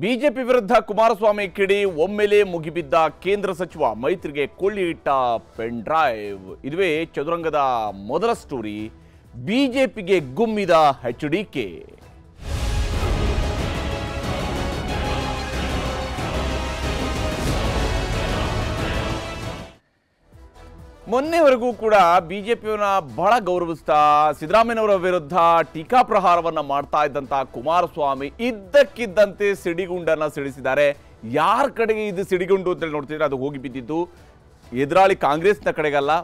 BJP ವಿರುದ್ಧ ಕುಮಾರಸ್ವಾಮಿ ಕಿಡಿ ಒಮ್ಮೆಲೆ ಮುಗಿಬಿದ್ದ ಕೇಂದ್ರ ಸಚಿವ ಮೈತ್ರಿಗೆ ಕೊಳ್ಳಿ ಇಟ್ಟ ಪೆನ್ ಡ್ರೈವ್. ಇದುವೇ ಚದುರಂಗದ ಮೊದಲ ಸ್ಟೋರಿ. ಬಿಜೆಪಿಗೆ ಗುಮ್ಮಿದ ಎಚ್ಡಿಕೆ. ಮೊನ್ನೆವರೆಗೂ ಕೂಡ ಬಿಜೆಪಿಯವನ್ನ ಬಹಳ ಗೌರವಿಸ್ತಾ ಸಿದ್ದರಾಮಯ್ಯನವರ ವಿರುದ್ಧ ಟೀಕಾ ಪ್ರಹಾರವನ್ನ ಮಾಡ್ತಾ ಇದ್ದಂತ ಕುಮಾರಸ್ವಾಮಿ ಇದ್ದಕ್ಕಿದ್ದಂತೆ ಸಿಡಿಗುಂಡನ್ನ ಸಿಡಿಸಿದ್ದಾರೆ. ಯಾರ ಕಡೆಗೆ ಇದು ಸಿಡಿಗುಂಡು ಅಂತ ನೋಡ್ತಿದ್ರೆ ಅದು ಹೋಗಿ ಬಿದ್ದಿದ್ದು ಎದುರಾಳಿ ಕಾಂಗ್ರೆಸ್ನ ಕಡೆಗಲ್ಲ,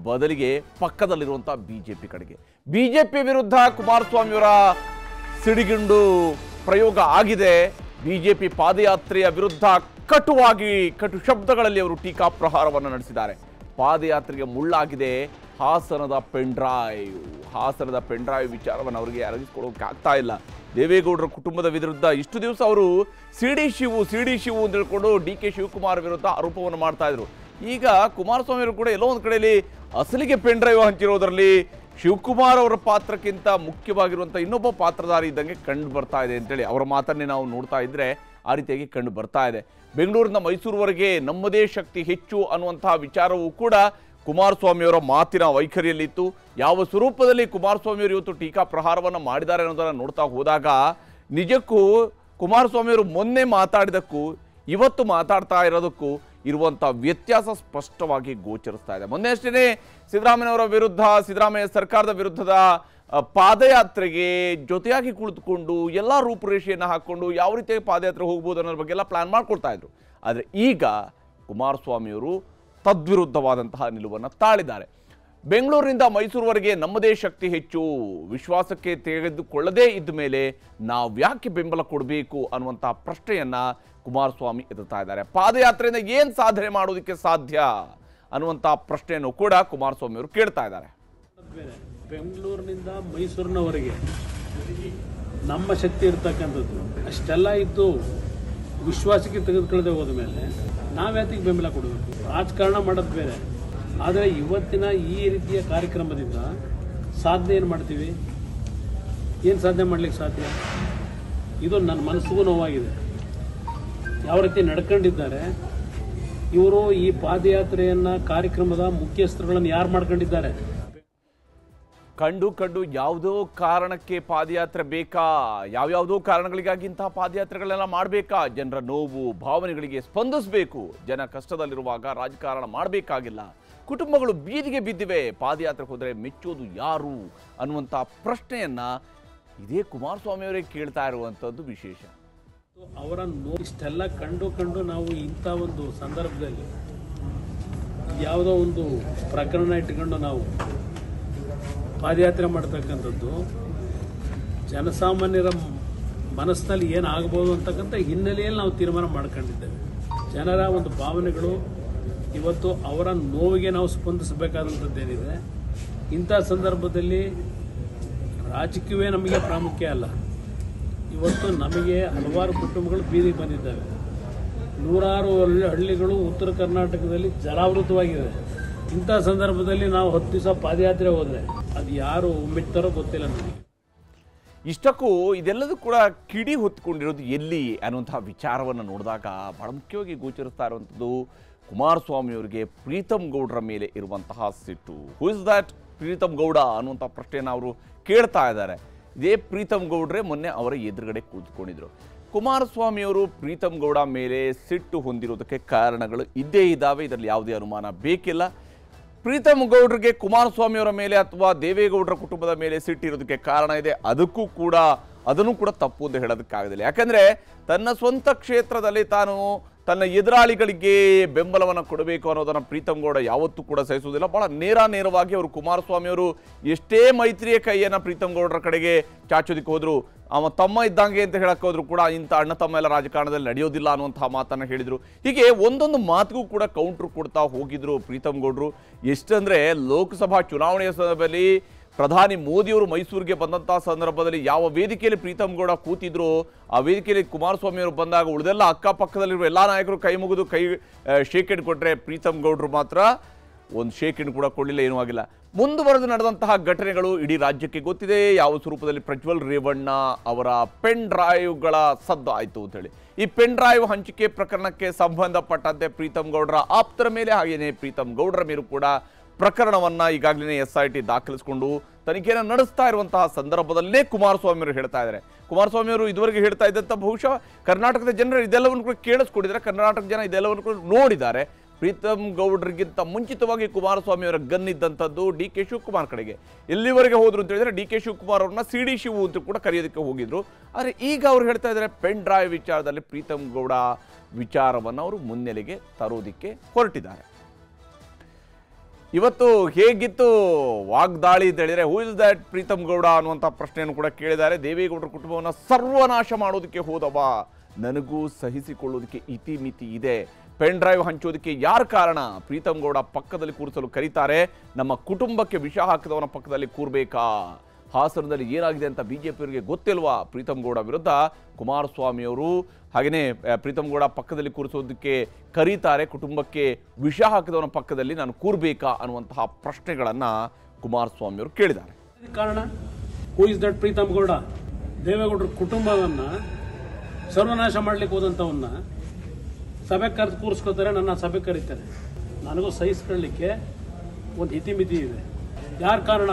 ಬದಲಿಗೆ ಪಕ್ಕದಲ್ಲಿರುವಂತಹ ಬಿಜೆಪಿ ಕಡೆಗೆ. ಬಿಜೆಪಿ ವಿರುದ್ಧ ಕುಮಾರಸ್ವಾಮಿಯವರ ಸಿಡಿಗುಂಡು ಪ್ರಯೋಗ ಆಗಿದೆ. ಬಿಜೆಪಿ ಪಾದಯಾತ್ರೆಯ ವಿರುದ್ಧ ಕಟು ಶಬ್ದಗಳಲ್ಲಿ ಅವರು ಟೀಕಾ ಪ್ರಹಾರವನ್ನು ನಡೆಸಿದ್ದಾರೆ. ಪಾದಯಾತ್ರೆಗೆ ಮುಳ್ಳಾಗಿದೆ ಹಾಸನದ ಪೆನ್ ಡ್ರೈವ್ ವಿಚಾರವನ್ನು ಅವರಿಗೆ ಅರಗಿಸ್ಕೊಳ್ಳೋಕೆ ಆಗ್ತಾ ಇಲ್ಲ. ದೇವೇಗೌಡರ ಕುಟುಂಬದ ವಿರುದ್ಧ ಇಷ್ಟು ದಿವಸ ಅವರು ಸಿಡಿ ಶಿವು ಅಂತ ಹೇಳ್ಕೊಂಡು ಡಿ.ಕೆ. ಶಿವಕುಮಾರ್ ವಿರುದ್ಧ ಆರೋಪವನ್ನು ಮಾಡ್ತಾ ಇದ್ರು. ಈಗ ಕುಮಾರಸ್ವಾಮಿ ಅವರು ಕೂಡ ಎಲ್ಲೋ ಒಂದು ಕಡೆಯಲ್ಲಿ ಅಸಲಿಗೆ ಪೆನ್ ಡ್ರೈವ್ ಹಂಚಿರೋದ್ರಲ್ಲಿ ಶಿವಕುಮಾರ್ ಅವರ ಪಾತ್ರಕ್ಕಿಂತ ಮುಖ್ಯವಾಗಿರುವಂಥ ಇನ್ನೊಬ್ಬ ಪಾತ್ರಧಾರಿ ಇದ್ದಂಗೆ ಕಂಡು ಬರ್ತಾ ಇದೆ ಅಂತೇಳಿ ಅವರ ಮಾತನ್ನೇ ನಾವು ನೋಡ್ತಾ ಇದ್ರೆ ಆ ರೀತಿಯಾಗಿ ಕಂಡು ಬರ್ತಾ ಇದೆ. ಬೆಂಗಳೂರಿನ ಮೈಸೂರುವರೆಗೆ ನಮ್ಮದೇ ಶಕ್ತಿ ಹೆಚ್ಚು ಅನ್ನುವಂತಹ ವಿಚಾರವೂ ಕೂಡ ಕುಮಾರಸ್ವಾಮಿಯವರ ಮಾತಿನ ವೈಖರಿಯಲ್ಲಿತ್ತು. ಯಾವ ಸ್ವರೂಪದಲ್ಲಿ ಕುಮಾರಸ್ವಾಮಿಯವರು ಇವತ್ತು ಟೀಕಾ ಪ್ರಹಾರವನ್ನು ಮಾಡಿದ್ದಾರೆ ಅನ್ನೋದನ್ನು ನೋಡ್ತಾ ಹೋದಾಗ ನಿಜಕ್ಕೂ ಕುಮಾರಸ್ವಾಮಿಯವರು ಮೊನ್ನೆ ಮಾತಾಡಿದಕ್ಕೂ ಇವತ್ತು ಮಾತಾಡ್ತಾ ಇರೋದಕ್ಕೂ ಇರುವಂಥ ವ್ಯತ್ಯಾಸ ಸ್ಪಷ್ಟವಾಗಿ ಗೋಚರಿಸ್ತಾ ಇದೆ. ಮೊನ್ನೆ ಅಷ್ಟೇ ಸಿದ್ದರಾಮಯ್ಯನವರ ವಿರುದ್ಧ, ಸಿದ್ದರಾಮಯ್ಯ ಸರ್ಕಾರದ ವಿರುದ್ಧದ ಪಾದಯಾತ್ರೆಗೆ ಜೊತೆಯಾಗಿ ಕುಳಿತುಕೊಂಡು ಎಲ್ಲ ರೂಪುರೇಷೆಯನ್ನು ಹಾಕ್ಕೊಂಡು ಯಾವ ರೀತಿಯಾಗಿ ಪಾದಯಾತ್ರೆ ಹೋಗ್ಬೋದು ಅನ್ನೋದ್ರ ಬಗ್ಗೆ ಎಲ್ಲ ಪ್ಲಾನ್ ಮಾಡ್ಕೊಳ್ತಾ ಇದ್ರು. ಆದರೆ ಈಗ ಕುಮಾರಸ್ವಾಮಿಯವರು ತದ್ವಿರುದ್ಧವಾದಂತಹ ನಿಲುವನ್ನು ತಾಳಿದ್ದಾರೆ. ಬೆಂಗಳೂರಿನಿಂದ ಮೈಸೂರುವರೆಗೆ ನಮ್ಮದೇ ಶಕ್ತಿ ಹೆಚ್ಚು, ವಿಶ್ವಾಸಕ್ಕೆ ತೆಗೆದುಕೊಳ್ಳದೇ ಇದ್ದ ಮೇಲೆ ನಾವು ಯಾಕೆ ಬೆಂಬಲ ಕೊಡಬೇಕು ಅನ್ನುವಂತಹ ಪ್ರಶ್ನೆಯನ್ನ ಕುಮಾರಸ್ವಾಮಿ ಎದುರ್ತಾ ಇದ್ದಾರೆ. ಪಾದಯಾತ್ರೆಯಿಂದ ಏನು ಸಾಧನೆ ಮಾಡೋದಕ್ಕೆ ಸಾಧ್ಯ ಅನ್ನುವಂಥ ಪ್ರಶ್ನೆಯನ್ನು ಕೂಡ ಕುಮಾರಸ್ವಾಮಿ ಅವರು ಕೇಳ್ತಾ ಇದ್ದಾರೆ. ಬೆಂಗಳೂರಿನಿಂದ ಮೈಸೂರಿನವರೆಗೆ ನಮ್ಮ ಶಕ್ತಿ ಇರ್ತಕ್ಕಂಥದ್ದು ಅಷ್ಟೆಲ್ಲ ಇದ್ದು ವಿಶ್ವಾಸಕ್ಕೆ ತೆಗೆದುಕೊಳ್ಳದೆ ಹೋದ ಮೇಲೆ ನಾವ್ಯಾತಿಗೆ ಬೆಂಬಲ ಕೊಡಬೇಕು? ರಾಜಕಾರಣ ಮಾಡೋದು ಬೇರೆ, ಆದರೆ ಇವತ್ತಿನ ಈ ರೀತಿಯ ಕಾರ್ಯಕ್ರಮದಿಂದ ಸಾಧನೆ ಏನು ಮಾಡ್ತೀವಿ? ಏನು ಸಾಧನೆ ಮಾಡ್ಲಿಕ್ಕೆ ಸಾಧ್ಯ? ಇದು ನನ್ನ ಮನಸ್ಸಿಗೂ ನೋವಾಗಿದೆ. ಯಾವ ರೀತಿ ನಡ್ಕೊಂಡಿದ್ದಾರೆ ಇವರು. ಈ ಪಾದಯಾತ್ರೆಯನ್ನ ಕಾರ್ಯಕ್ರಮದ ಮುಖ್ಯಸ್ಥರುಗಳನ್ನು ಯಾರು ಮಾಡ್ಕೊಂಡಿದ್ದಾರೆ? ಕಂಡು ಯಾವುದೋ ಕಾರಣಕ್ಕೆ ಪಾದಯಾತ್ರೆ ಬೇಕಾ? ಯಾವ್ಯಾವುದೋ ಕಾರಣಗಳಿಗಾಗಿ ಇಂತಹ ಪಾದಯಾತ್ರೆಗಳೆಲ್ಲ ಮಾಡಬೇಕಾ? ಜನರ ನೋವು ಭಾವನೆಗಳಿಗೆ ಸ್ಪಂದಿಸಬೇಕು. ಜನ ಕಷ್ಟದಲ್ಲಿರುವಾಗ ರಾಜಕಾರಣ ಮಾಡಬೇಕಾಗಿಲ್ಲ. ಕುಟುಂಬಗಳು ಬೀದಿಗೆ ಬಿದ್ದಿವೆ, ಪಾದಯಾತ್ರೆಗೆ ಹೋದರೆ ಮೆಚ್ಚೋದು ಯಾರು ಅನ್ನುವಂಥ ಪ್ರಶ್ನೆಯನ್ನ ಇದೇ ಕುಮಾರಸ್ವಾಮಿ ಅವರೇ ಕೇಳ್ತಾ ಇರುವಂಥದ್ದು ವಿಶೇಷ. ಅವರ ಇಷ್ಟೆಲ್ಲ ಕಂಡು ನಾವು ಇಂಥ ಒಂದು ಸಂದರ್ಭದಲ್ಲಿ ಯಾವುದೋ ಒಂದು ಪ್ರಕರಣ ಇಟ್ಟುಕೊಂಡು ನಾವು ಪಾದಯಾತ್ರೆ ಮಾಡ್ತಕ್ಕಂಥದ್ದು ಜನಸಾಮಾನ್ಯರ ಮನಸ್ಸಿನಲ್ಲಿ ಏನಾಗಬಹುದು ಅಂತಕ್ಕಂಥ ಹಿನ್ನೆಲೆಯಲ್ಲಿ ನಾವು ತೀರ್ಮಾನ ಮಾಡ್ಕೊಂಡಿದ್ದೇವೆ. ಜನರ ಒಂದು ಭಾವನೆಗಳು ಇವತ್ತು ಅವರ ನೋವಿಗೆ ನಾವು ಸ್ಪಂದಿಸಬೇಕಾದಂಥದ್ದೇನಿದೆ. ಇಂಥ ಸಂದರ್ಭದಲ್ಲಿ ರಾಜಕೀಯವೇ ನಮಗೆ ಪ್ರಾಮುಖ್ಯ ಅಲ್ಲ. ಇವತ್ತು ನಮಗೆ ಹಲವಾರು ಕುಟುಂಬಗಳು ಬೀದಿಗೆ ಬಂದಿದ್ದಾವೆ. ನೂರಾರು ಹಳ್ಳಿಗಳು ಉತ್ತರ ಕರ್ನಾಟಕದಲ್ಲಿ ಜಲಾವೃತವಾಗಿದೆ. ಇಂಥ ಸಂದರ್ಭದಲ್ಲಿ ನಾವು 10 ದಿವಸ ಪಾದಯಾತ್ರೆ ಹೋದರೆ ಅದು ಯಾರು ಮೆಟ್ತಾರೋ ಗೊತ್ತಿಲ್ಲ ನನಗೆ. ಇಷ್ಟಕ್ಕೂ ಇದೆಲ್ಲದೂ ಕೂಡ ಕಿಡಿ ಹೊತ್ಕೊಂಡಿರೋದು ಎಲ್ಲಿ ಅನ್ನುವಂತಹ ವಿಚಾರವನ್ನು ನೋಡಿದಾಗ ಬಹಳ ಮುಖ್ಯವಾಗಿ ಗೋಚರಿಸ್ತಾ ಇರುವಂಥದ್ದು ಕುಮಾರಸ್ವಾಮಿ ಅವರಿಗೆ ಪ್ರೀತಮ್ ಗೌಡ್ರ ಮೇಲೆ ಇರುವಂತಹ ಸಿಟ್ಟು. Who is that Preetham Gowda ಅನ್ನುವಂಥ ಪ್ರಶ್ನೆಯನ್ನು ಅವರು ಕೇಳ್ತಾ ಇದ್ದಾರೆ. ಇದೇ ಪ್ರೀತಮ್ ಗೌಡ್ರೆ ಮೊನ್ನೆ ಅವರ ಎದುರುಗಡೆ ಕೂತ್ಕೊಂಡಿದ್ರು. ಕುಮಾರಸ್ವಾಮಿಯವರು ಪ್ರೀತಮ್ ಗೌಡ ಮೇಲೆ ಸಿಟ್ಟು ಹೊಂದಿರೋದಕ್ಕೆ ಕಾರಣಗಳು ಇದ್ದೇ ಇದ್ದಾವೆ, ಇದರಲ್ಲಿ ಯಾವುದೇ ಅನುಮಾನ ಬೇಕಿಲ್ಲ. ಪ್ರೀತಮ್ ಗೌಡ್ರಿಗೆ ಕುಮಾರಸ್ವಾಮಿ ಅವರ ಮೇಲೆ ಅಥವಾ ದೇವೇಗೌಡರ ಕುಟುಂಬದ ಮೇಲೆ ಸಿಟ್ಟಿರೋದಕ್ಕೆ ಕಾರಣ ಇದೆ. ಅದನ್ನು ಕೂಡ ತಪ್ಪು ಅಂತ ಹೇಳೋದಕ್ಕಾಗೋದಿಲ್ಲ. ಯಾಕಂದರೆ ತನ್ನ ಸ್ವಂತ ಕ್ಷೇತ್ರದಲ್ಲಿ ತಾನು ತನ್ನ ಎದುರಾಳಿಗಳಿಗೆ ಬೆಂಬಲವನ್ನು ಕೊಡಬೇಕು ಅನ್ನೋದನ್ನು ಪ್ರೀತಮ್ ಗೌಡ ಯಾವತ್ತೂ ಕೂಡ ಸಹಿಸುವುದಿಲ್ಲ. ಭಾಳ ನೇರವಾಗಿ ಅವರು ಕುಮಾರಸ್ವಾಮಿ ಅವರು ಎಷ್ಟೇ ಮೈತ್ರಿಯ ಕೈಯನ್ನು ಪ್ರೀತಮ್ ಗೌಡರ ಕಡೆಗೆ ಚಾಚೋದಕ್ಕೆ ಹೋದ್ರು, ಅವ ತಮ್ಮ ಇದ್ದಂಗೆ ಅಂತ ಹೇಳಕ್ಕೆ ಹೋದ್ರು ಕೂಡ ಇಂಥ ಅಣ್ಣ ತಮ್ಮ ಎಲ್ಲ ರಾಜಕಾರಣದಲ್ಲಿ ನಡೆಯೋದಿಲ್ಲ ಅನ್ನುವಂತಹ ಮಾತನ್ನು ಹೇಳಿದರು. ಹೀಗೆ ಒಂದೊಂದು ಮಾತಿಗೂ ಕೂಡ ಕೌಂಟ್ರ್ ಕೊಡ್ತಾ ಹೋಗಿದ್ರು ಪ್ರೀತಮ್ ಗೌಡರು. ಎಷ್ಟಂದರೆ ಲೋಕಸಭಾ ಚುನಾವಣೆಯ ಸಂದರ್ಭದಲ್ಲಿ ಪ್ರಧಾನಿ ಮೋದಿಯವರು ಮೈಸೂರಿಗೆ ಬಂದಂತಹ ಸಂದರ್ಭದಲ್ಲಿ ಯಾವ ವೇದಿಕೆಯಲ್ಲಿ ಪ್ರೀತಮ್ ಗೌಡ ಕೂತಿದ್ರು ಆ ವೇದಿಕೆಯಲ್ಲಿ ಕುಮಾರಸ್ವಾಮಿ ಅವರು ಬಂದಾಗ ಉಳಿದೆಲ್ಲ ಅಕ್ಕಪಕ್ಕದಲ್ಲಿರುವ ಎಲ್ಲ ನಾಯಕರು ಕೈ ಮುಗಿದು ಶೇಕ್ ಹ್ಯಾಂಡ್ ಕೊಟ್ಟರೆ ಪ್ರೀತಮ್ ಗೌಡರು ಮಾತ್ರ ಒಂದು ಶೇಕಿಂಗ್ ಕೂಡ ಕೊಡಲಿಲ್ಲ, ಏನೂ ಆಗಿಲ್ಲ. ಮುಂದುವರೆದು ನಡೆದಂತಹ ಘಟನೆಗಳು ಇಡೀ ರಾಜ್ಯಕ್ಕೆ ಗೊತ್ತಿದೆ. ಯಾವ ಸ್ವರೂಪದಲ್ಲಿ ಪ್ರಜ್ವಲ್ ರೇವಣ್ಣ ಅವರ ಪೆನ್ ಡ್ರೈವ್ಗಳ ಸದ್ದು ಆಯಿತು ಅಂತೇಳಿ. ಈ ಪೆನ್ ಡ್ರೈವ್ ಹಂಚಿಕೆ ಪ್ರಕರಣಕ್ಕೆ ಸಂಬಂಧಪಟ್ಟಂತೆ ಪ್ರೀತಮ್ ಗೌಡರ ಆಪ್ತರ ಮೇಲೆ ಹಾಗೆಯೇ ಪ್ರೀತಮ್ ಗೌಡರ ಮೇಲೂ ಕೂಡ ಪ್ರಕರಣವನ್ನು ಈಗಾಗಲೇ SIT ದಾಖಲಿಸಿಕೊಂಡು ತನಿಖೆಯನ್ನು ನಡೆಸ್ತಾ ಇರುವಂತಹ ಸಂದರ್ಭದಲ್ಲೇ ಕುಮಾರಸ್ವಾಮಿ ಅವರು ಹೇಳ್ತಾ ಇದ್ದಾರೆ. ಕುಮಾರಸ್ವಾಮಿ ಅವರು ಇದುವರೆಗೆ ಹೇಳ್ತಾ ಇದ್ದಂಥ ಬಹುಶಃ ಕರ್ನಾಟಕದ ಜನರು ಇದೆಲ್ಲವನ್ನು ಕೂಡ ಕೇಳಿಸ್ಕೊಂಡಿದ್ದಾರೆ, ಕರ್ನಾಟಕ ಜನ ಇದೆಲ್ಲವನ್ನು ಕೂಡ ನೋಡಿದ್ದಾರೆ. ಪ್ರೀತಮ್ ಗೌಡರಿಗಿಂತ ಮುಂಚಿತವಾಗಿ ಕುಮಾರಸ್ವಾಮಿ ಅವರ ಗನ್ನಿದ್ದಂಥದ್ದು DK ಶಿವಕುಮಾರ್ ಕಡೆಗೆ. ಎಲ್ಲಿವರೆಗೆ ಹೋದ್ರು ಅಂತ ಹೇಳಿದ್ರೆ DK ಶಿವಕುಮಾರ್ ಅವ್ರನ್ನ CD ಶಿವು ಅಂತ ಕೂಡ ಕರೆಯೋದಕ್ಕೆ ಹೋಗಿದ್ರು. ಆದರೆ ಈಗ ಅವ್ರು ಹೇಳ್ತಾ ಇದ್ದಾರೆ ಪೆನ್ ಡ್ರೈವ್ ವಿಚಾರದಲ್ಲಿ ಪ್ರೀತಮ್ ಗೌಡ ವಿಚಾರವನ್ನು ಅವರು ಮುನ್ನೆಲೆಗೆ ತರೋದಿಕ್ಕೆ ಹೊರಟಿದ್ದಾರೆ. ಇವತ್ತು ಹೇಗಿತ್ತು ವಾಗ್ದಾಳಿ ಅಂತ ಹೇಳಿದರೆ who is that Preetham Gowda ಅನ್ನುವಂಥ ಪ್ರಶ್ನೆಯನ್ನು ಕೂಡ ಕೇಳಿದ್ದಾರೆ. ದೇವೇಗೌಡರ ಕುಟುಂಬವನ್ನು ಸರ್ವನಾಶ ಮಾಡೋದಕ್ಕೆ ಹೋದವ, ನನಗೂ ಸಹಿಸಿಕೊಳ್ಳೋದಕ್ಕೆ ಇತಿಮಿತಿ ಇದೆ. ಪೆನ್ ಡ್ರೈವ್ ಹಂಚೋದಕ್ಕೆ ಯಾರು ಕಾರಣ? ಪ್ರೀತಮ್ ಗೌಡ ಪಕ್ಕದಲ್ಲಿ ಕೂರಿಸಲು ಕರೀತಾರೆ. ನಮ್ಮ ಕುಟುಂಬಕ್ಕೆ ವಿಷ ಹಾಕಿದವನ ಪಕ್ಕದಲ್ಲಿ ಕೂರ್ಬೇಕಾ? ಹಾಸನದಲ್ಲಿ ಏನಾಗಿದೆ ಅಂತ ಬಿಜೆಪಿಯವರಿಗೆ ಗೊತ್ತಿಲ್ವಾ? ಪ್ರೀತಮ್ ಗೌಡ ವಿರುದ್ಧ ಕುಮಾರಸ್ವಾಮಿ ಅವರು ಹಾಗೆಯೇ ಪ್ರೀತಮ್ ಗೌಡ ಪಕ್ಕದಲ್ಲಿ ಕೂರಿಸೋದಕ್ಕೆ ಕರೀತಾರೆ. ಕುಟುಂಬಕ್ಕೆ ವಿಷ ಹಾಕಿದವನ ಪಕ್ಕದಲ್ಲಿ ನಾನು ಕೂರ್ಬೇಕಾ ಅನ್ನುವಂತಹ ಪ್ರಶ್ನೆಗಳನ್ನು ಕುಮಾರಸ್ವಾಮಿ ಅವರು ಕೇಳಿದ್ದಾರೆ. ಕಾರಣ who is that Preetham Gowda? ದೇವೇಗೌಡರ ಕುಟುಂಬವನ್ನ ಸರ್ವನಾಶ ಮಾಡ್ಲಿಕ್ಕೆ ಹೋದಂಥವನ್ನ ಸಭೆಗೆ ಕರೆದು ಕೂರಿಸ್ಕೋತಾರೆ, ನನ್ನ ಸಭೆಗೆ ಕರೀತಾರೆ. ನನಗೂ ಸಹಿಸ್ಕೊಳ್ಳಿಕ್ಕೆ ಒಂದು ಇತಿಮಿತಿ ಇದೆ. ಯಾರು ಕಾರಣ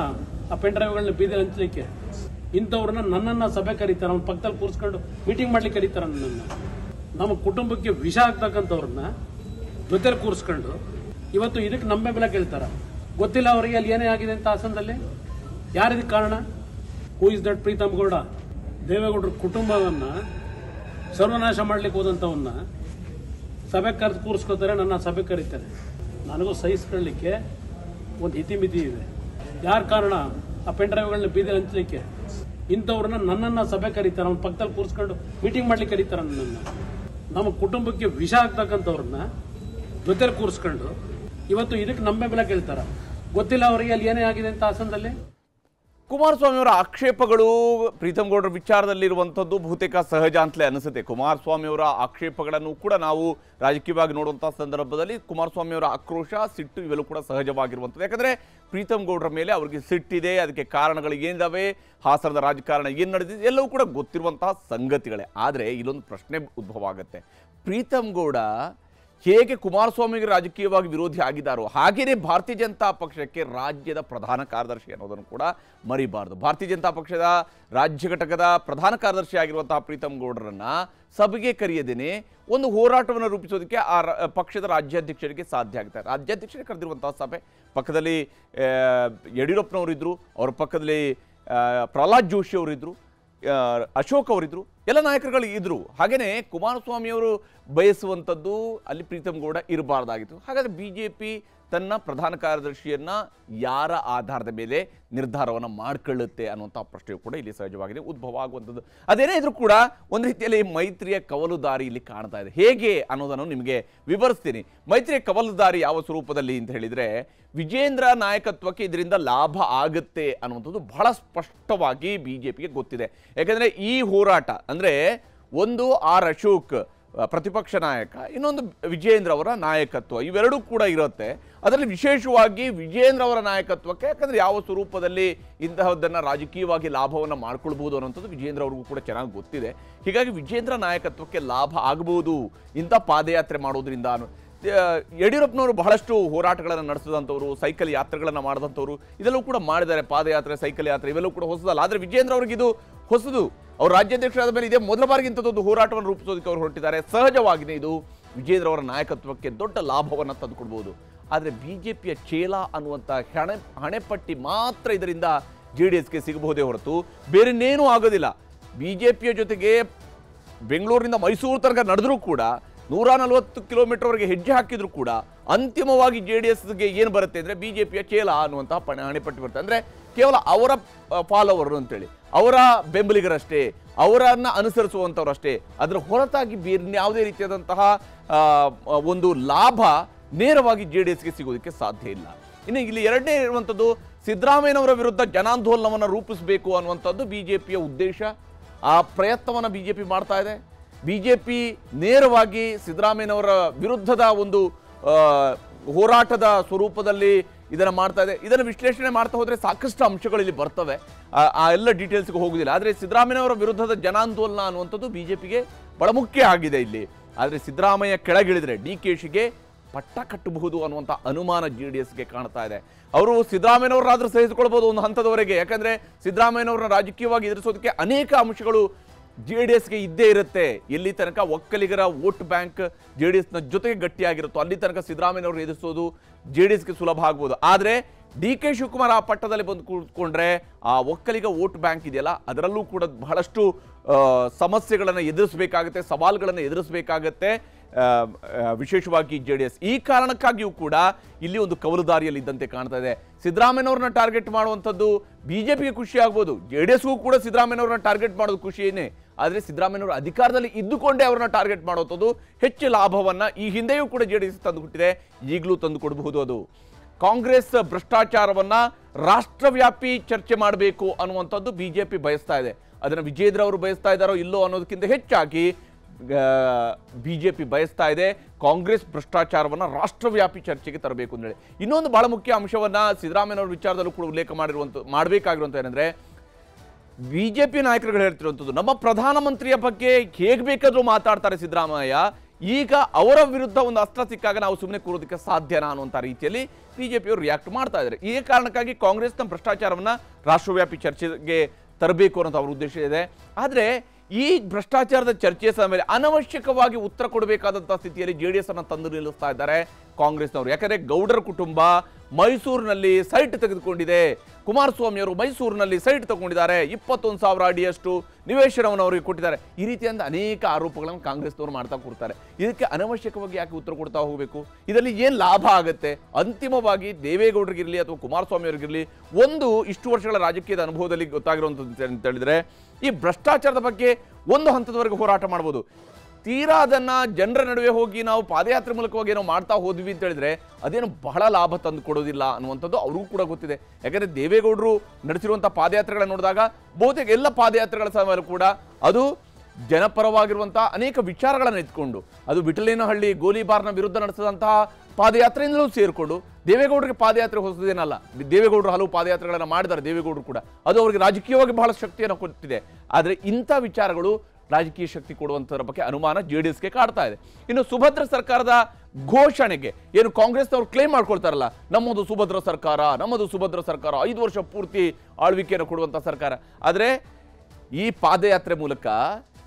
ಆ ಪೆನ್ ಡ್ರೈವ್ಗಳನ್ನ ಬೀದಿಯಲ್ಲಿ ಹಂಚಲಿಕ್ಕೆ? ಇಂಥವ್ರನ್ನ ನನ್ನನ್ನು ಸಭೆ ಕರೀತಾರೆ, ಅವ್ನ ಪಕ್ಕದಲ್ಲಿ ಕೂರಿಸ್ಕೊಂಡು ಮೀಟಿಂಗ್ ಮಾಡ್ಲಿಕ್ಕೆ ಕರೀತಾರೆ ನನ್ನನ್ನು. ನಮ್ಮ ಕುಟುಂಬಕ್ಕೆ ವಿಷ ಆಗ್ತಕ್ಕಂಥವ್ರನ್ನ ಜೊತೆಲಿ ಕೂರಿಸ್ಕೊಂಡು ಇವತ್ತು ಇದಕ್ಕೆ ನಮ್ಮ ಬೆಲೆ ಕೇಳ್ತಾರ. ಗೊತ್ತಿಲ್ಲ ಅವರಿಗೆ ಅಲ್ಲಿ ಏನೇ ಆಗಿದೆ ಅಂತ ಹಾಸನದಲ್ಲಿ. ಯಾರಿದಕ್ಕೆ ಕಾರಣ? Who is that Preetham Gowda? ದೇವೇಗೌಡರ ಕುಟುಂಬವನ್ನ ಸರ್ವನಾಶ ಮಾಡ್ಲಿಕ್ಕೆ ಹೋದಂಥವನ್ನ ಸಭೆಗೆ ಕರೆದು ಕೂರಿಸ್ಕೋತಾರೆ, ನನ್ನ ಸಭೆಗೆ ಕರೀತಾರೆ. ನನಗೂ ಸಹಿಸ್ಕೊಳ್ಳಿಕ್ಕೆ ಒಂದು ಇತಿಮಿತಿ ಇದೆ. ಯಾರು ಕಾರಣ ಆ ಪೆನ್ ಡ್ರೈವ್ಗಳನ್ನ ಬೀದಿಯಲ್ಲಿ ಹಂಚಲಿಕ್ಕೆ? ಇಂಥವ್ರನ್ನ ನನ್ನನ್ನು ಸಭೆ ಕರೀತಾರೆ, ಅವ್ನ ಪಕ್ಕದಲ್ಲಿ ಕೂರಿಸ್ಕೊಂಡು ಮೀಟಿಂಗ್ ಮಾಡ್ಲಿಕ್ಕೆ ಕರೀತಾರೆ ನನ್ನನ್ನು. ನಮ್ಮ ಕುಟುಂಬಕ್ಕೆ ವಿಷ ಆಗ್ತಕ್ಕಂಥವ್ರನ್ನ ಜೊತೆಲಿ ಕೂರಿಸ್ಕೊಂಡು ಇವತ್ತು ಇದಕ್ಕೆ ನಮ್ಮ ಬೆಲೆ ಕೇಳ್ತಾರ. ಗೊತ್ತಿಲ್ಲ ಅವರಿಗೆ ಅಲ್ಲಿ ಏನೇ ಆಗಿದೆ ಅಂತ ಹಾಸನದಲ್ಲಿ. ಕುಮಾರಸ್ವಾಮಿ ಅವರ ಆಕ್ಷೇಪಗಳು ಪ್ರೀತಮ್ ಗೌಡರ ವಿಚಾರದಲ್ಲಿರುವಂಥದ್ದು ಬಹುತೇಕ ಸಹಜ ಅಂತಲೇ ಅನಿಸುತ್ತೆ. ಕುಮಾರಸ್ವಾಮಿ ಅವರ ಆಕ್ಷೇಪಗಳನ್ನು ಕೂಡ ನಾವು ರಾಜಕೀಯವಾಗಿ ನೋಡುವಂಥ ಸಂದರ್ಭದಲ್ಲಿ ಕುಮಾರಸ್ವಾಮಿ ಅವರ ಆಕ್ರೋಶ, ಸಿಟ್ಟು ಇವೆಲ್ಲೂ ಕೂಡ ಸಹಜವಾಗಿರುವಂಥದ್ದು. ಯಾಕಂದರೆ ಪ್ರೀತಮ್ ಗೌಡರ ಮೇಲೆ ಅವರಿಗೆ ಸಿಟ್ಟಿದೆ, ಅದಕ್ಕೆ ಕಾರಣಗಳು ಏನಿದಾವೆ, ಹಾಸನದ ರಾಜಕಾರಣ ಏನು ನಡೆದಿದೆ ಎಲ್ಲವೂ ಕೂಡ ಗೊತ್ತಿರುವಂತಹ ಸಂಗತಿಗಳೇ. ಆದರೆ ಇಲ್ಲೊಂದು ಪ್ರಶ್ನೆ ಉದ್ಭವ ಆಗುತ್ತೆ. ಪ್ರೀತಮ್ ಗೌಡ ಹೇಗೆ ಕುಮಾರಸ್ವಾಮಿಗೆ ರಾಜಕೀಯವಾಗಿ ವಿರೋಧಿ ಆಗಿದ್ದಾರೋ ಹಾಗೆಯೇ ಭಾರತೀಯ ಜನತಾ ಪಕ್ಷಕ್ಕೆ ರಾಜ್ಯದ ಪ್ರಧಾನ ಕಾರ್ಯದರ್ಶಿ ಅನ್ನೋದನ್ನು ಕೂಡ ಮರಿಬಾರ್ದು. ಭಾರತೀಯ ಜನತಾ ಪಕ್ಷದ ರಾಜ್ಯ ಘಟಕದ ಪ್ರಧಾನ ಕಾರ್ಯದರ್ಶಿ ಆಗಿರುವಂತಹ ಪ್ರೀತಮ್ ಗೌಡರನ್ನ ಸಭೆಗೆ ಕರೆಯದೇನೆ ಒಂದು ಹೋರಾಟವನ್ನು ರೂಪಿಸೋದಕ್ಕೆ ಆ ಪಕ್ಷದ ರಾಜ್ಯಾಧ್ಯಕ್ಷರಿಗೆ ಸಾಧ್ಯ ಆಗುತ್ತೆ. ರಾಜ್ಯಾಧ್ಯಕ್ಷರಿಗೆ ಕರೆದಿರುವಂತಹ ಸಭೆ ಪಕ್ಕದಲ್ಲಿ ಯಡಿಯೂರಪ್ಪನವರಿದ್ದರು, ಅವರ ಪಕ್ಕದಲ್ಲಿ ಪ್ರಹ್ಲಾದ್ ಜೋಶಿ ಅವರಿದ್ದರು, ಅಶೋಕ್ ಅವರಿದ್ದರು, ಎಲ್ಲ ನಾಯಕರುಗಳು ಇದ್ದರು. ಹಾಗೆಯೇ ಕುಮಾರಸ್ವಾಮಿ ಅವರು ಬಯಸುವಂಥದ್ದು ಅಲ್ಲಿ ಪ್ರೀತಮ್ ಗೌಡ ಇರಬಾರ್ದಾಗಿತ್ತು. ಹಾಗಾದರೆ BJP ತನ್ನ ಪ್ರಧಾನ ಕಾರ್ಯದರ್ಶಿಯನ್ನು ಯಾರ ಆಧಾರದ ಮೇಲೆ ನಿರ್ಧಾರವನ್ನು ಮಾಡಿಕೊಳ್ಳುತ್ತೆ ಅನ್ನುವಂಥ ಪ್ರಶ್ನೆಯು ಕೂಡ ಇಲ್ಲಿ ಸಹಜವಾಗಿದೆ ಉದ್ಭವ ಆಗುವಂಥದ್ದು. ಅದೇನೇ ಇದ್ರೂ ಕೂಡ ಒಂದು ರೀತಿಯಲ್ಲಿ ಮೈತ್ರಿಯ ಕವಲುದಾರಿ ಇಲ್ಲಿ ಕಾಣ್ತಾ ಇದೆ. ಹೇಗೆ ಅನ್ನೋದನ್ನು ನಿಮಗೆ ವಿವರಿಸ್ತೀನಿ. ಮೈತ್ರಿಯ ಕವಲುದಾರಿ ಯಾವ ಸ್ವರೂಪದಲ್ಲಿ ಅಂತ ಹೇಳಿದರೆ, ವಿಜೇಂದ್ರ ನಾಯಕತ್ವಕ್ಕೆ ಇದರಿಂದ ಲಾಭ ಆಗುತ್ತೆ ಅನ್ನುವಂಥದ್ದು ಬಹಳ ಸ್ಪಷ್ಟವಾಗಿ BJPಗೆ ಗೊತ್ತಿದೆ. ಯಾಕಂದರೆ ಈ ಹೋರಾಟ ಅಂದರೆ ಒಂದು ಅಶೋಕ್ ಪ್ರತಿಪಕ್ಷ ನಾಯಕ, ಇನ್ನೊಂದು ವಿಜೇಂದ್ರ ಅವರ ನಾಯಕತ್ವ, ಇವೆರಡೂ ಕೂಡ ಇರುತ್ತೆ. ಅದರಲ್ಲಿ ವಿಶೇಷವಾಗಿ ವಿಜೇಂದ್ರ ಅವರ ನಾಯಕತ್ವಕ್ಕೆ ಯಾಕಂದರೆ ಯಾವ ಸ್ವರೂಪದಲ್ಲಿ ಇಂತಹದ್ದನ್ನು ರಾಜಕೀಯವಾಗಿ ಲಾಭವನ್ನು ಮಾಡ್ಕೊಳ್ಬಹುದು ಅನ್ನೋಂಥದ್ದು ವಿಜೇಂದ್ರ ಅವ್ರಿಗೂ ಕೂಡ ಚೆನ್ನಾಗಿ ಗೊತ್ತಿದೆ. ಹೀಗಾಗಿ ವಿಜೇಂದ್ರ ನಾಯಕತ್ವಕ್ಕೆ ಲಾಭ ಆಗಬಹುದು ಇಂಥ ಪಾದಯಾತ್ರೆ ಮಾಡೋದ್ರಿಂದ. ಯಡಿಯೂರಪ್ಪನವರು ಬಹಳಷ್ಟು ಹೋರಾಟಗಳನ್ನು ನಡೆಸಿದಂಥವ್ರು, ಸೈಕಲ್ ಯಾತ್ರೆಗಳನ್ನು ಮಾಡಿದಂಥವ್ರು, ಇದೆಲ್ಲವೂ ಕೂಡ ಮಾಡಿದ್ದಾರೆ. ಪಾದಯಾತ್ರೆ, ಸೈಕಲ್ ಯಾತ್ರೆ ಇವೆಲ್ಲವೂ ಕೂಡ ಹೊಸದಲ್ಲ. ಆದರೆ ವಿಜೇಂದ್ರ ಅವ್ರಿಗೆ ಇದು ಹೊಸದು. ಅವರು ರಾಜ್ಯಾಧ್ಯಕ್ಷರಾದ ಮೇಲೆ ಇದೇ ಮೊದಲ ಬಾರಿಗೆ ಇಂಥದ್ದೊಂದು ಹೋರಾಟವನ್ನು ರೂಪಿಸೋದಕ್ಕೆ ಅವರು ಹೊರಟಿದ್ದಾರೆ. ಸಹಜವಾಗಿಯೇ ಇದು ವಿಜೇಂದ್ರ ಅವರ ನಾಯಕತ್ವಕ್ಕೆ ದೊಡ್ಡ ಲಾಭವನ್ನು ತಂದುಕೊಡ್ಬೋದು. ಆದರೆ BJPಯ ಚೇಲ ಅನ್ನುವಂಥ ಹಣೆಪಟ್ಟಿ ಮಾತ್ರ ಇದರಿಂದ JDSಗೆ ಸಿಗಬಹುದೇ ಹೊರತು ಬೇರೆನ್ನೇನೂ ಆಗೋದಿಲ್ಲ. BJPಯ ಜೊತೆಗೆ ಬೆಂಗಳೂರಿನಿಂದ ಮೈಸೂರು ತನಕ ನಡೆದರೂ ಕೂಡ 140 ಕಿಲೋಮೀಟರ್ವರೆಗೆ ಹೆಜ್ಜೆ ಹಾಕಿದ್ರು ಕೂಡ ಅಂತಿಮವಾಗಿ JDSಗೆ ಏನು ಬರುತ್ತೆ ಅಂದರೆ BJPಯ ಚೇಲ ಅನ್ನುವಂತಹ ಹಣೆಪಟ್ಟಿ ಬರುತ್ತೆ. ಅಂದರೆ ಕೇವಲ ಅವರ ಫಾಲೋವರ್ ಅಂತೇಳಿ, ಅವರ ಬೆಂಬಲಿಗರಷ್ಟೇ, ಅವರನ್ನು ಅನುಸರಿಸುವಂಥವ್ರಷ್ಟೇ. ಅದರ ಹೊರತಾಗಿ ಬೇರೆ ಯಾವುದೇ ರೀತಿಯಾದಂತಹ ಒಂದು ಲಾಭ ನೇರವಾಗಿ JDSಗೆ ಸಿಗೋದಕ್ಕೆ ಸಾಧ್ಯ ಇಲ್ಲ. ಇನ್ನು ಇಲ್ಲಿ ಎರಡನೇ ಇರುವಂಥದ್ದು, ಸಿದ್ದರಾಮಯ್ಯನವರ ವಿರುದ್ಧ ಜನಾಂದೋಲನವನ್ನು ರೂಪಿಸಬೇಕು ಅನ್ನುವಂಥದ್ದು BJPಯ ಉದ್ದೇಶ. ಆ ಪ್ರಯತ್ನವನ್ನು BJP ಮಾಡ್ತಾ ಇದೆ. BJP ನೇರವಾಗಿ ಸಿದ್ದರಾಮಯ್ಯನವರ ವಿರುದ್ಧದ ಒಂದು ಹೋರಾಟದ ಸ್ವರೂಪದಲ್ಲಿ ಇದನ್ನು ಮಾಡ್ತಾ ಇದೆ. ಇದನ್ನು ವಿಶ್ಲೇಷಣೆ ಮಾಡ್ತಾ ಹೋದರೆ ಸಾಕಷ್ಟು ಅಂಶಗಳು ಇಲ್ಲಿ ಬರ್ತವೆ. ಆ ಎಲ್ಲ ಡೀಟೇಲ್ಸ್ಗೆ ಹೋಗುದಿಲ್ಲ. ಆದರೆ ಸಿದ್ದರಾಮಯ್ಯನವರ ವಿರುದ್ಧದ ಜನಾಂದೋಲನ ಅನ್ನುವಂಥದ್ದು ಬಿಜೆಪಿಗೆ ಬಹಳ ಮುಖ್ಯ ಆಗಿದೆ ಇಲ್ಲಿ. ಆದರೆ ಸಿದ್ದರಾಮಯ್ಯ ಕೆಳಗಿಳಿದ್ರೆ DKಶಿಗೆ ಪಟ್ಟ ಕಟ್ಟಬಹುದು ಅನ್ನುವಂಥ ಅನುಮಾನ JDSಗೆ ಕಾಣ್ತಾ ಇದೆ. ಅವರು ಸಿದ್ದರಾಮಯ್ಯನವರಾದ್ರೂ ಸಹಿಸಿಕೊಳ್ಬೋದು ಒಂದು ಹಂತದವರೆಗೆ, ಯಾಕಂದ್ರೆ ಸಿದ್ದರಾಮಯ್ಯನವ್ರನ್ನ ರಾಜಕೀಯವಾಗಿ ಎದುರಿಸೋದಕ್ಕೆ ಅನೇಕ ಅಂಶಗಳು JDSಗೆ ಇದ್ದೇ ಇರುತ್ತೆ. ಎಲ್ಲಿ ತನಕ ಒಕ್ಕಲಿಗರ ವೋಟ್ ಬ್ಯಾಂಕ್ JDSನ ಜೊತೆಗೆ ಗಟ್ಟಿಯಾಗಿರುತ್ತೋ ಅಲ್ಲಿ ತನಕ ಸಿದ್ದರಾಮಯ್ಯನವರು ಎದುರಿಸೋದು JDSಗೆ ಸುಲಭ ಆಗ್ಬೋದು. ಆದರೆ DK ಶಿವಕುಮಾರ್ ಆ ಪಟ್ಟದಲ್ಲಿ ಬಂದು ಕೂತ್ಕೊಂಡ್ರೆ ಆ ಒಕ್ಕಲಿಗ ವೋಟ್ ಬ್ಯಾಂಕ್ ಇದೆಯಲ್ಲ ಅದರಲ್ಲೂ ಕೂಡ ಬಹಳಷ್ಟು ಸಮಸ್ಯೆಗಳನ್ನು ಎದುರಿಸಬೇಕಾಗುತ್ತೆ, ಸವಾಲುಗಳನ್ನು ಎದುರಿಸಬೇಕಾಗತ್ತೆ, ವಿಶೇಷವಾಗಿ JDS. ಈ ಕಾರಣಕ್ಕಾಗಿಯೂ ಕೂಡ ಇಲ್ಲಿ ಒಂದು ಕವಲುದಾರಿಯಲ್ಲಿ ಇದ್ದಂತೆ ಕಾಣ್ತಾ ಇದೆ. ಸಿದ್ದರಾಮಯ್ಯನವ್ರನ್ನ ಟಾರ್ಗೆಟ್ ಮಾಡುವಂಥದ್ದು ಬಿಜೆಪಿಗೆ ಖುಷಿ ಆಗ್ಬೋದು, JDSಗೂ ಕೂಡ ಸಿದ್ದರಾಮಯ್ಯನವ್ರನ್ನ ಟಾರ್ಗೆಟ್ ಮಾಡೋದು ಖುಷಿಯೇನೆ. ಆದರೆ ಸಿದ್ದರಾಮಯ್ಯನವರು ಅಧಿಕಾರದಲ್ಲಿ ಇದ್ದುಕೊಂಡೇ ಅವ್ರನ್ನ ಟಾರ್ಗೆಟ್ ಮಾಡುವಂಥದ್ದು ಹೆಚ್ಚು ಲಾಭವನ್ನ ಈ ಹಿಂದೆಯೂ ಕೂಡ JDS ತಂದುಕೊಟ್ಟಿದೆ, ಈಗಲೂ ತಂದು ಕೊಡಬಹುದು. ಅದು ಕಾಂಗ್ರೆಸ್ ಭ್ರಷ್ಟಾಚಾರವನ್ನ ರಾಷ್ಟ್ರವ್ಯಾಪಿ ಚರ್ಚೆ ಮಾಡಬೇಕು ಅನ್ನುವಂಥದ್ದು ಬಿಜೆಪಿ ಬಯಸ್ತಾ ಇದೆ. ಅದನ್ನು ವಿಜೇಂದ್ರ ಅವರು ಬಯಸ್ತಾ ಇದ್ದಾರೋ ಇಲ್ಲೋ ಅನ್ನೋದಕ್ಕಿಂತ ಹೆಚ್ಚಾಗಿ ಬಿಜೆಪಿ ಬಯಸ್ತಾ ಇದೆ ಕಾಂಗ್ರೆಸ್ ಭ್ರಷ್ಟಾಚಾರವನ್ನು ರಾಷ್ಟ್ರವ್ಯಾಪಿ ಚರ್ಚೆಗೆ ತರಬೇಕು ಅಂತೇಳಿ. ಇನ್ನೊಂದು ಬಹಳ ಮುಖ್ಯ ಅಂಶವನ್ನ ಸಿದ್ದರಾಮಯ್ಯನವರ ವಿಚಾರದಲ್ಲೂ ಕೂಡ ಉಲ್ಲೇಖ ಮಾಡಬೇಕಾಗಿರುವಂಥ ಏನಂದ್ರೆ, ಬಿಜೆಪಿ ನಾಯಕರುಗಳು ಹೇಳ್ತಿರುವಂಥದ್ದು ನಮ್ಮ ಪ್ರಧಾನಮಂತ್ರಿಯ ಬಗ್ಗೆ ಹೇಗೆ ಬೇಕಾದರೂ ಮಾತಾಡ್ತಾರೆ ಸಿದ್ದರಾಮಯ್ಯ, ಈಗ ಅವರ ವಿರುದ್ಧ ಒಂದು ಅಸ್ತ್ರ ಸಿಕ್ಕಾಗ ನಾವು ಸುಮ್ಮನೆ ಕೂರೋದಕ್ಕೆ ಸಾಧ್ಯನಾ ಅನ್ನುವಂಥ ರೀತಿಯಲ್ಲಿ ಬಿಜೆಪಿಯವರು ರಿಯಾಕ್ಟ್ ಮಾಡ್ತಾ ಇದ್ದಾರೆ. ಈ ಕಾರಣಕ್ಕಾಗಿ ಕಾಂಗ್ರೆಸ್ನ ಭ್ರಷ್ಟಾಚಾರವನ್ನು ರಾಷ್ಟ್ರವ್ಯಾಪಿ ಚರ್ಚೆಗೆ ತರಬೇಕು ಅನ್ನೋದು ಅವರ ಉದ್ದೇಶ ಇದೆ. ಆದರೆ ಈ ಭ್ರಷ್ಟಾಚಾರದ ಚರ್ಚೆಯ ಸಮಯದಲ್ಲಿ ಅನವಶ್ಯಕವಾಗಿ ಉತ್ತರ ಕೊಡಬೇಕಾದಂಥ ಸ್ಥಿತಿಯಲ್ಲಿ JDS ಅನ್ನು ತಂದು ನಿಲ್ಲಿಸ್ತಾ ಇದ್ದಾರೆ ಕಾಂಗ್ರೆಸ್ನವರು. ಯಾಕಂದರೆ ಗೌಡರ ಕುಟುಂಬ ಮೈಸೂರಿನಲ್ಲಿ ಸೈಟ್ ತೆಗೆದುಕೊಂಡಿದೆ, ಕುಮಾರಸ್ವಾಮಿ ಅವರು ಮೈಸೂರಿನಲ್ಲಿ ಸೈಟ್ ತಗೊಂಡಿದ್ದಾರೆ, 21,000 ಅಡಿಯಷ್ಟು ನಿವೇಶನವನ್ನು ಅವರಿಗೆ ಕೊಟ್ಟಿದ್ದಾರೆ. ಈ ರೀತಿಯಿಂದ ಅನೇಕ ಆರೋಪಗಳನ್ನು ಕಾಂಗ್ರೆಸ್ನವರು ಮಾಡ್ತಾ ಕೊಡ್ತಾರೆ. ಇದಕ್ಕೆ ಅನವಶ್ಯಕವಾಗಿ ಯಾಕೆ ಉತ್ತರ ಕೊಡ್ತಾ ಹೋಗಬೇಕು? ಇದರಲ್ಲಿ ಏನು ಲಾಭ ಆಗುತ್ತೆ? ಅಂತಿಮವಾಗಿ ದೇವೇಗೌಡರಿಗಿರಲಿ ಅಥವಾ ಕುಮಾರಸ್ವಾಮಿ ಅವರಿಗಿರಲಿ ಒಂದು ಇಷ್ಟು ವರ್ಷಗಳ ರಾಜಕೀಯದ ಅನುಭವದಲ್ಲಿ ಗೊತ್ತಾಗಿರುವಂಥದ್ದು ಅಂತ ಹೇಳಿದ್ರೆ, ಈ ಭ್ರಷ್ಟಾಚಾರದ ಬಗ್ಗೆ ಒಂದು ಹಂತದವರೆಗೆ ಹೋರಾಟ ಮಾಡ್ಬೋದು. ತೀರಾ ಅದನ್ನ ಜನರ ನಡುವೆ ಹೋಗಿ ನಾವು ಪಾದಯಾತ್ರೆ ಮೂಲಕವಾಗಿ ಏನೋ ಮಾಡ್ತಾ ಹೋದ್ವಿ ಅಂತ ಹೇಳಿದ್ರೆ ಅದೇನು ಬಹಳ ಲಾಭ ತಂದು ಕೊಡೋದಿಲ್ಲ ಅನ್ನುವಂಥದ್ದು ಅವ್ರಿಗೂ ಕೂಡ ಗೊತ್ತಿದೆ. ಯಾಕಂದ್ರೆ ದೇವೇಗೌಡರು ನಡೆಸಿರುವಂಥ ಪಾದಯಾತ್ರೆಗಳನ್ನ ನೋಡಿದಾಗ ಬಹುತೇಕ ಎಲ್ಲ ಪಾದಯಾತ್ರೆಗಳ ಸಮಯ ಕೂಡ ಅದು ಜನಪರವಾಗಿರುವಂತಹ ಅನೇಕ ವಿಚಾರಗಳನ್ನು ಎತ್ಕೊಂಡು, ಅದು ವಿಠಲೇನಹಳ್ಳಿ ಗೋಲಿಬಾರ್ನ ವಿರುದ್ಧ ನಡೆಸಿದಂತಹ ಪಾದಯಾತ್ರೆಯಿಂದಲೂ ಸೇರಿಕೊಂಡು, ದೇವೇಗೌಡರಿಗೆ ಪಾದಯಾತ್ರೆ ಹೊಸದೇನಲ್ಲ, ದೇವೇಗೌಡರು ಹಲವು ಪಾದಯಾತ್ರೆಗಳನ್ನು ಮಾಡಿದ್ದಾರೆ ದೇವೇಗೌಡರು ಕೂಡ, ಅದು ಅವರಿಗೆ ರಾಜಕೀಯವಾಗಿ ಬಹಳ ಶಕ್ತಿಯನ್ನು ಕೊಟ್ಟಿದೆ. ಆದರೆ ಇಂಥ ವಿಚಾರಗಳು ರಾಜಕೀಯ ಶಕ್ತಿ ಕೊಡುವಂಥದ್ರ ಬಗ್ಗೆ ಅನುಮಾನ JDSಗೆ ಕಾಡ್ತಾ ಇದೆ. ಇನ್ನು ಸುಭದ್ರ ಸರ್ಕಾರದ ಘೋಷಣೆಗೆ ಏನು ಕಾಂಗ್ರೆಸ್ನವರು ಕ್ಲೇಮ್ ಮಾಡ್ಕೊಳ್ತಾರಲ್ಲ, ನಮ್ಮದು ಸುಭದ್ರ ಸರ್ಕಾರ, ನಮ್ಮದು ಸುಭದ್ರ ಸರ್ಕಾರ, 5 ವರ್ಷ ಪೂರ್ತಿ ಆಳ್ವಿಕೆಯನ್ನು ಕೊಡುವಂಥ ಸರ್ಕಾರ. ಆದರೆ ಈ ಪಾದಯಾತ್ರೆ ಮೂಲಕ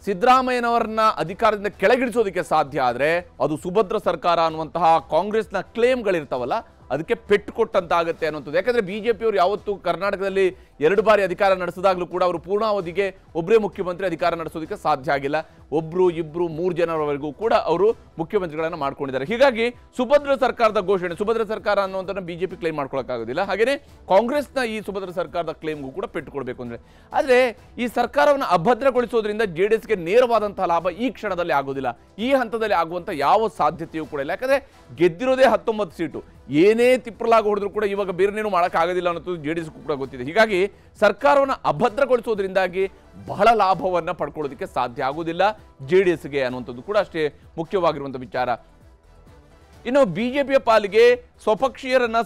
ಸಿದ್ದರಾಮಯ್ಯನವರನ್ನ ಅಧಿಕಾರದಿಂದ ಕೆಳಗಿಳಿಸೋದಕ್ಕೆ ಸಾಧ್ಯ ಆದರೆ ಅದು ಸುಭದ್ರ ಸರ್ಕಾರ ಅನ್ನುವಂತಹ ಕಾಂಗ್ರೆಸ್ನ ಕ್ಲೇಮ್ಗಳಿರ್ತಾವಲ್ಲ ಅದಕ್ಕೆ ಪೆಟ್ಟು ಕೊಟ್ಟಂತಾಗುತ್ತೆ ಅನ್ನುವಂಥದ್ದು. ಯಾಕಂದರೆ ಬಿಜೆಪಿಯವರು ಯಾವತ್ತೂ ಕರ್ನಾಟಕದಲ್ಲಿ 2 ಬಾರಿ ಅಧಿಕಾರ ನಡೆಸಿದಾಗಲೂ ಕೂಡ ಅವರು ಪೂರ್ಣಾವಧಿಗೆ ಒಬ್ಬರೇ ಮುಖ್ಯಮಂತ್ರಿ ಅಧಿಕಾರ ನಡೆಸೋದಕ್ಕೆ ಸಾಧ್ಯ ಆಗಿಲ್ಲ. 1, 2, 3 ಜನರವರೆಗೂ ಕೂಡ ಅವರು ಮುಖ್ಯಮಂತ್ರಿಗಳನ್ನು ಮಾಡ್ಕೊಂಡಿದ್ದಾರೆ. ಹೀಗಾಗಿ ಸುಭದ್ರ ಸರ್ಕಾರದ ಘೋಷಣೆ, ಸುಭದ್ರ ಸರ್ಕಾರ ಅನ್ನುವಂಥದ್ದನ್ನು ಬಿಜೆಪಿ ಕ್ಲೇಮ್ ಮಾಡ್ಕೊಳ್ಳೋಕ್ಕಾಗೋದಿಲ್ಲ. ಹಾಗೆಯೇ ಕಾಂಗ್ರೆಸ್ನ ಈ ಸುಭದ್ರ ಸರ್ಕಾರದ ಕ್ಲೇಮ್ಗೂ ಕೂಡ ಪೆಟ್ಟು ಕೊಡಬೇಕು ಅಂದರೆ, ಆದರೆ ಈ ಸರ್ಕಾರವನ್ನು ಅಭದ್ರಗೊಳಿಸೋದ್ರಿಂದ JDSಗೆ ನೇರವಾದಂತಹ ಲಾಭ ಈ ಕ್ಷಣದಲ್ಲಿ ಆಗೋದಿಲ್ಲ, ಈ ಹಂತದಲ್ಲಿ ಆಗುವಂಥ ಯಾವ ಸಾಧ್ಯತೆಯೂ ಕೂಡ ಇಲ್ಲ. ಯಾಕಂದರೆ ಗೆದ್ದಿರೋದೇ 19 ಸೀಟು, ಏನೇ ತಿಪ್ಪಲಾಗಿ ಹೊಡೆದ್ರು ಕೂಡ ಇವಾಗ ಬೇರೆನೇನು ಮಾಡೋಕ್ಕಾಗೋದಿಲ್ಲ ಅನ್ನೋದು JDS ಕೂಡ ಗೊತ್ತಿದೆ. ಹೀಗಾಗಿ ಸರ್ಕಾರವನ್ನು ಅಭದ್ರಗೊಳಿಸೋದ್ರಿಂದಾಗಿ ಬಹಳ ಲಾಭವನ್ನು ಪಡ್ಕೊಳ್ಳೋದಕ್ಕೆ ಸಾಧ್ಯ ಆಗೋದಿಲ್ಲ JDSಗೆ ಅನ್ನುವಂಥದ್ದು ಕೂಡ ಅಷ್ಟೇ ಮುಖ್ಯವಾಗಿರುವಂಥ ವಿಚಾರ. ಇನ್ನು ಬಿಜೆಪಿಯ ಪಾಲಿಗೆ ಸ್ವಪಕ್ಷೀಯರನ್ನ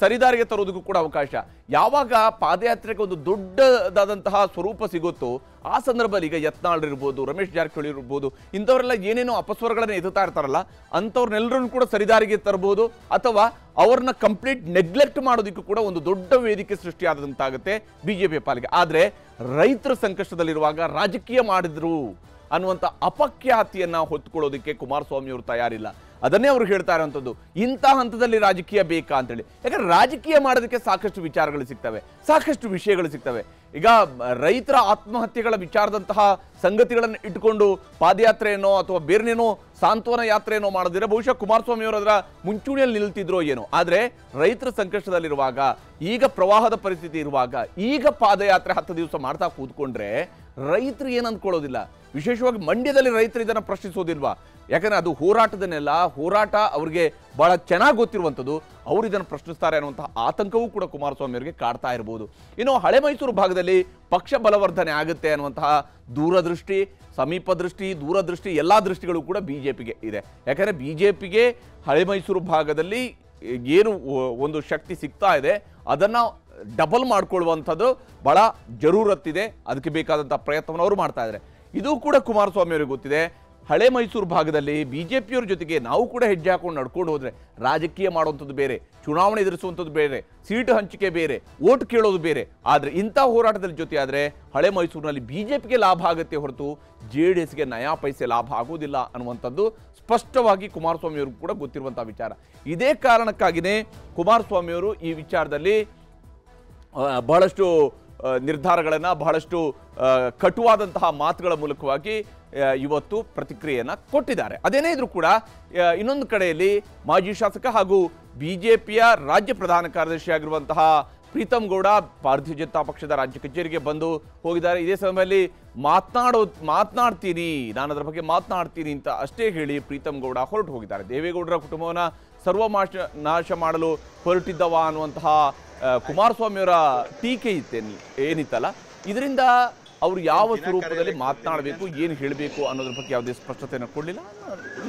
ಸರಿದಾರಿಗೆ ತರೋದಕ್ಕೂ ಕೂಡ ಅವಕಾಶ. ಯಾವಾಗ ಪಾದಯಾತ್ರೆಗೆ ಒಂದು ದೊಡ್ಡದಾದಂತಹ ಸ್ವರೂಪ ಸಿಗುತ್ತೋ ಆ ಸಂದರ್ಭದಲ್ಲಿ ಈಗ ಯತ್ನಾಳ್ ಇರ್ಬೋದು, ರಮೇಶ್ ಜಾರಕಿಹೊಳಿ ಇರ್ಬೋದು, ಇಂಥವರೆಲ್ಲ ಏನೇನೋ ಅಪಸ್ವರಗಳನ್ನು ಎದುರ್ತಾ ಇರ್ತಾರಲ್ಲ ಅಂಥವ್ರನ್ನೆಲ್ಲರನ್ನು ಕೂಡ ಸರಿದಾರಿಗೆ ತರಬಹುದು, ಅಥವಾ ಅವ್ರನ್ನ ಕಂಪ್ಲೀಟ್ ನೆಗ್ಲೆಕ್ಟ್ ಮಾಡೋದಕ್ಕೂ ಕೂಡ ಒಂದು ದೊಡ್ಡ ವೇದಿಕೆ ಸೃಷ್ಟಿಯಾದಂತಾಗುತ್ತೆ ಬಿಜೆಪಿಯ ಪಾಲಿಗೆ. ಆದರೆ ರೈತರ ಸಂಕಷ್ಟದಲ್ಲಿರುವಾಗ ರಾಜಕೀಯ ಮಾಡಿದ್ರು ಅನ್ನುವಂಥ ಅಪಖ್ಯಾತಿಯನ್ನ ಹೊತ್ತುಕೊಳ್ಳೋದಕ್ಕೆ ಕುಮಾರಸ್ವಾಮಿ ಅವರು ತಯಾರಿಲ್ಲ. ಅದನ್ನೇ ಅವರು ಹೇಳ್ತಾ ಇರುವಂಥದ್ದು, ಇಂಥ ಹಂತದಲ್ಲಿ ರಾಜಕೀಯ ಬೇಕಾ ಅಂತೇಳಿ. ಯಾಕಂದ್ರೆ ರಾಜಕೀಯ ಮಾಡೋದಕ್ಕೆ ಸಾಕಷ್ಟು ವಿಚಾರಗಳು ಸಿಗ್ತವೆ, ಸಾಕಷ್ಟು ವಿಷಯಗಳು ಸಿಗ್ತವೆ. ಈಗ ರೈತರ ಆತ್ಮಹತ್ಯೆಗಳ ವಿಚಾರದಂತಹ ಸಂಗತಿಗಳನ್ನು ಇಟ್ಟುಕೊಂಡು ಪಾದಯಾತ್ರೆಯೇನೋ ಅಥವಾ ಬೇರೆನೇನೋ ಸಾಂತ್ವನ ಯಾತ್ರೆಯೇನೋ ಮಾಡಿದ್ರೆ ಬಹುಶಃ ಕುಮಾರಸ್ವಾಮಿ ಅವರು ಅದರ ಮುಂಚೂಣಿಯಲ್ಲಿ ನಿಲ್ತಿದ್ರೋ ಏನೋ. ಆದರೆ ರೈತರ ಸಂಕಷ್ಟದಲ್ಲಿರುವಾಗ, ಈಗ ಪ್ರವಾಹದ ಪರಿಸ್ಥಿತಿ ಇರುವಾಗ, ಈಗ ಪಾದಯಾತ್ರೆ 10 ದಿವಸ ಮಾಡ್ತಾ ಕೂತ್ಕೊಂಡ್ರೆ ರೈತರು ಏನು ಅಂದ್ಕೊಳ್ಳೋದಿಲ್ಲ. ವಿಶೇಷವಾಗಿ ಮಂಡ್ಯದಲ್ಲಿ ರೈತರು ಇದನ್ನು ಪ್ರಶ್ನಿಸೋದಿಲ್ವಾ? ಯಾಕಂದರೆ ಅದು ಹೋರಾಟದನ್ನೆಲ್ಲ ಹೋರಾಟ ಅವ್ರಿಗೆ ಭಾಳ ಚೆನ್ನಾಗಿ ಗೊತ್ತಿರುವಂಥದ್ದು. ಅವರು ಇದನ್ನು ಪ್ರಶ್ನಿಸ್ತಾರೆ ಅನ್ನುವಂತಹ ಆತಂಕವೂ ಕೂಡ ಕುಮಾರಸ್ವಾಮಿ ಅವರಿಗೆ ಕಾಡ್ತಾ ಇರ್ಬೋದು. ಇನ್ನು ಹಳೆ ಮೈಸೂರು ಭಾಗದಲ್ಲಿ ಪಕ್ಷ ಬಲವರ್ಧನೆ ಆಗುತ್ತೆ ಅನ್ನುವಂತಹ ದೂರದೃಷ್ಟಿ, ಸಮೀಪ ದೃಷ್ಟಿ, ದೂರದೃಷ್ಟಿ ಎಲ್ಲ ದೃಷ್ಟಿಗಳು ಕೂಡ BJPಗೆ ಇದೆ. ಯಾಕಂದರೆ BJPಗೆ ಹಳೆ ಮೈಸೂರು ಭಾಗದಲ್ಲಿ ಏನು ಒಂದು ಶಕ್ತಿ ಸಿಗ್ತಾ ಇದೆ ಅದನ್ನು ಡಬಲ್ ಮಾಡ್ಕೊಳ್ಳುವಂಥದ್ದು ಭಾಳ ಜರೂರತ್ತಿದೆ. ಅದಕ್ಕೆ ಬೇಕಾದಂಥ ಪ್ರಯತ್ನವನ್ನು ಅವರು ಮಾಡ್ತಾ ಇದ್ದಾರೆ. ಇದು ಕೂಡ ಕುಮಾರಸ್ವಾಮಿ ಅವರಿಗೆ ಗೊತ್ತಿದೆ. ಹಳೆ ಮೈಸೂರು ಭಾಗದಲ್ಲಿ BJPಯವ್ರ ಜೊತೆಗೆ ನಾವು ಕೂಡ ಹೆಜ್ಜೆ ಹಾಕೊಂಡು ನಡ್ಕೊಂಡು ಹೋದರೆ ರಾಜಕೀಯ ಮಾಡುವಂಥದ್ದು ಬೇರೆ, ಚುನಾವಣೆ ಎದುರಿಸುವಂಥದ್ದು ಬೇರೆ, ಸೀಟು ಹಂಚಿಕೆ ಬೇರೆ, ಓಟ್ ಕೇಳೋದು ಬೇರೆ. ಆದರೆ ಇಂಥ ಹೋರಾಟದಲ್ಲಿ ಜೊತೆ ಆದರೆ ಹಳೆ ಮೈಸೂರಿನಲ್ಲಿ BJPಗೆ ಲಾಭ ಆಗುತ್ತೆ ಹೊರತು JDSಗೆ ನಯಾ ಪೈಸೆ ಲಾಭ ಆಗೋದಿಲ್ಲ ಅನ್ನುವಂಥದ್ದು ಸ್ಪಷ್ಟವಾಗಿ ಕುಮಾರಸ್ವಾಮಿಯವ್ರಿಗೂ ಕೂಡ ಗೊತ್ತಿರುವಂಥ ವಿಚಾರ. ಇದೇ ಕಾರಣಕ್ಕಾಗಿಯೇ ಕುಮಾರಸ್ವಾಮಿಯವರು ಈ ವಿಚಾರದಲ್ಲಿ ಬಹಳಷ್ಟು ನಿರ್ಧಾರಗಳನ್ನು, ಬಹಳಷ್ಟು ಕಟುವಾದಂತಹ ಮಾತುಗಳ ಮೂಲಕವಾಗಿ ಇವತ್ತು ಪ್ರತಿಕ್ರಿಯೆಯನ್ನು ಕೊಟ್ಟಿದ್ದಾರೆ. ಅದೇನೇ ಇದ್ರೂ ಕೂಡ ಇನ್ನೊಂದು ಕಡೆಯಲ್ಲಿ ಮಾಜಿ ಶಾಸಕ ಹಾಗೂ BJPಯ ರಾಜ್ಯ ಪ್ರಧಾನ ಕಾರ್ಯದರ್ಶಿ ಆಗಿರುವಂತಹ ಪ್ರೀತಮ್ ಗೌಡ ಭಾರತೀಯ ಜನತಾ ಪಕ್ಷದ ರಾಜ್ಯ ಕಚೇರಿಗೆ ಬಂದು ಹೋಗಿದ್ದಾರೆ. ಇದೇ ಸಮಯದಲ್ಲಿ ಮಾತನಾಡ್ತೀನಿ, ನಾನು ಅದರ ಬಗ್ಗೆ ಮಾತನಾಡ್ತೀನಿ ಅಂತ ಅಷ್ಟೇ ಹೇಳಿ ಪ್ರೀತಮ್ ಗೌಡ ಹೊರಟು ಹೋಗಿದ್ದಾರೆ. ದೇವೇಗೌಡರ ಕುಟುಂಬವನ್ನು ನಾಶ ಮಾಡಲು ಹೊರಟಿದ್ದವ ಅನ್ನುವಂತಹ ಕುಮಾರಸ್ವಾಮಿಯವರ ಟೀಕೆ ಏನಿತ್ತಲ್ಲ, ಇದರಿಂದ ಅವರು ಯಾವ ಸ್ವರೂಪದಲ್ಲಿ ಮಾತನಾಡಬೇಕು, ಏನು ಹೇಳಬೇಕು ಅನ್ನೋದ್ರ ಬಗ್ಗೆ ಯಾವುದೇ ಸ್ಪಷ್ಟತೆಯನ್ನು ಕೊಡಲಿಲ್ಲ.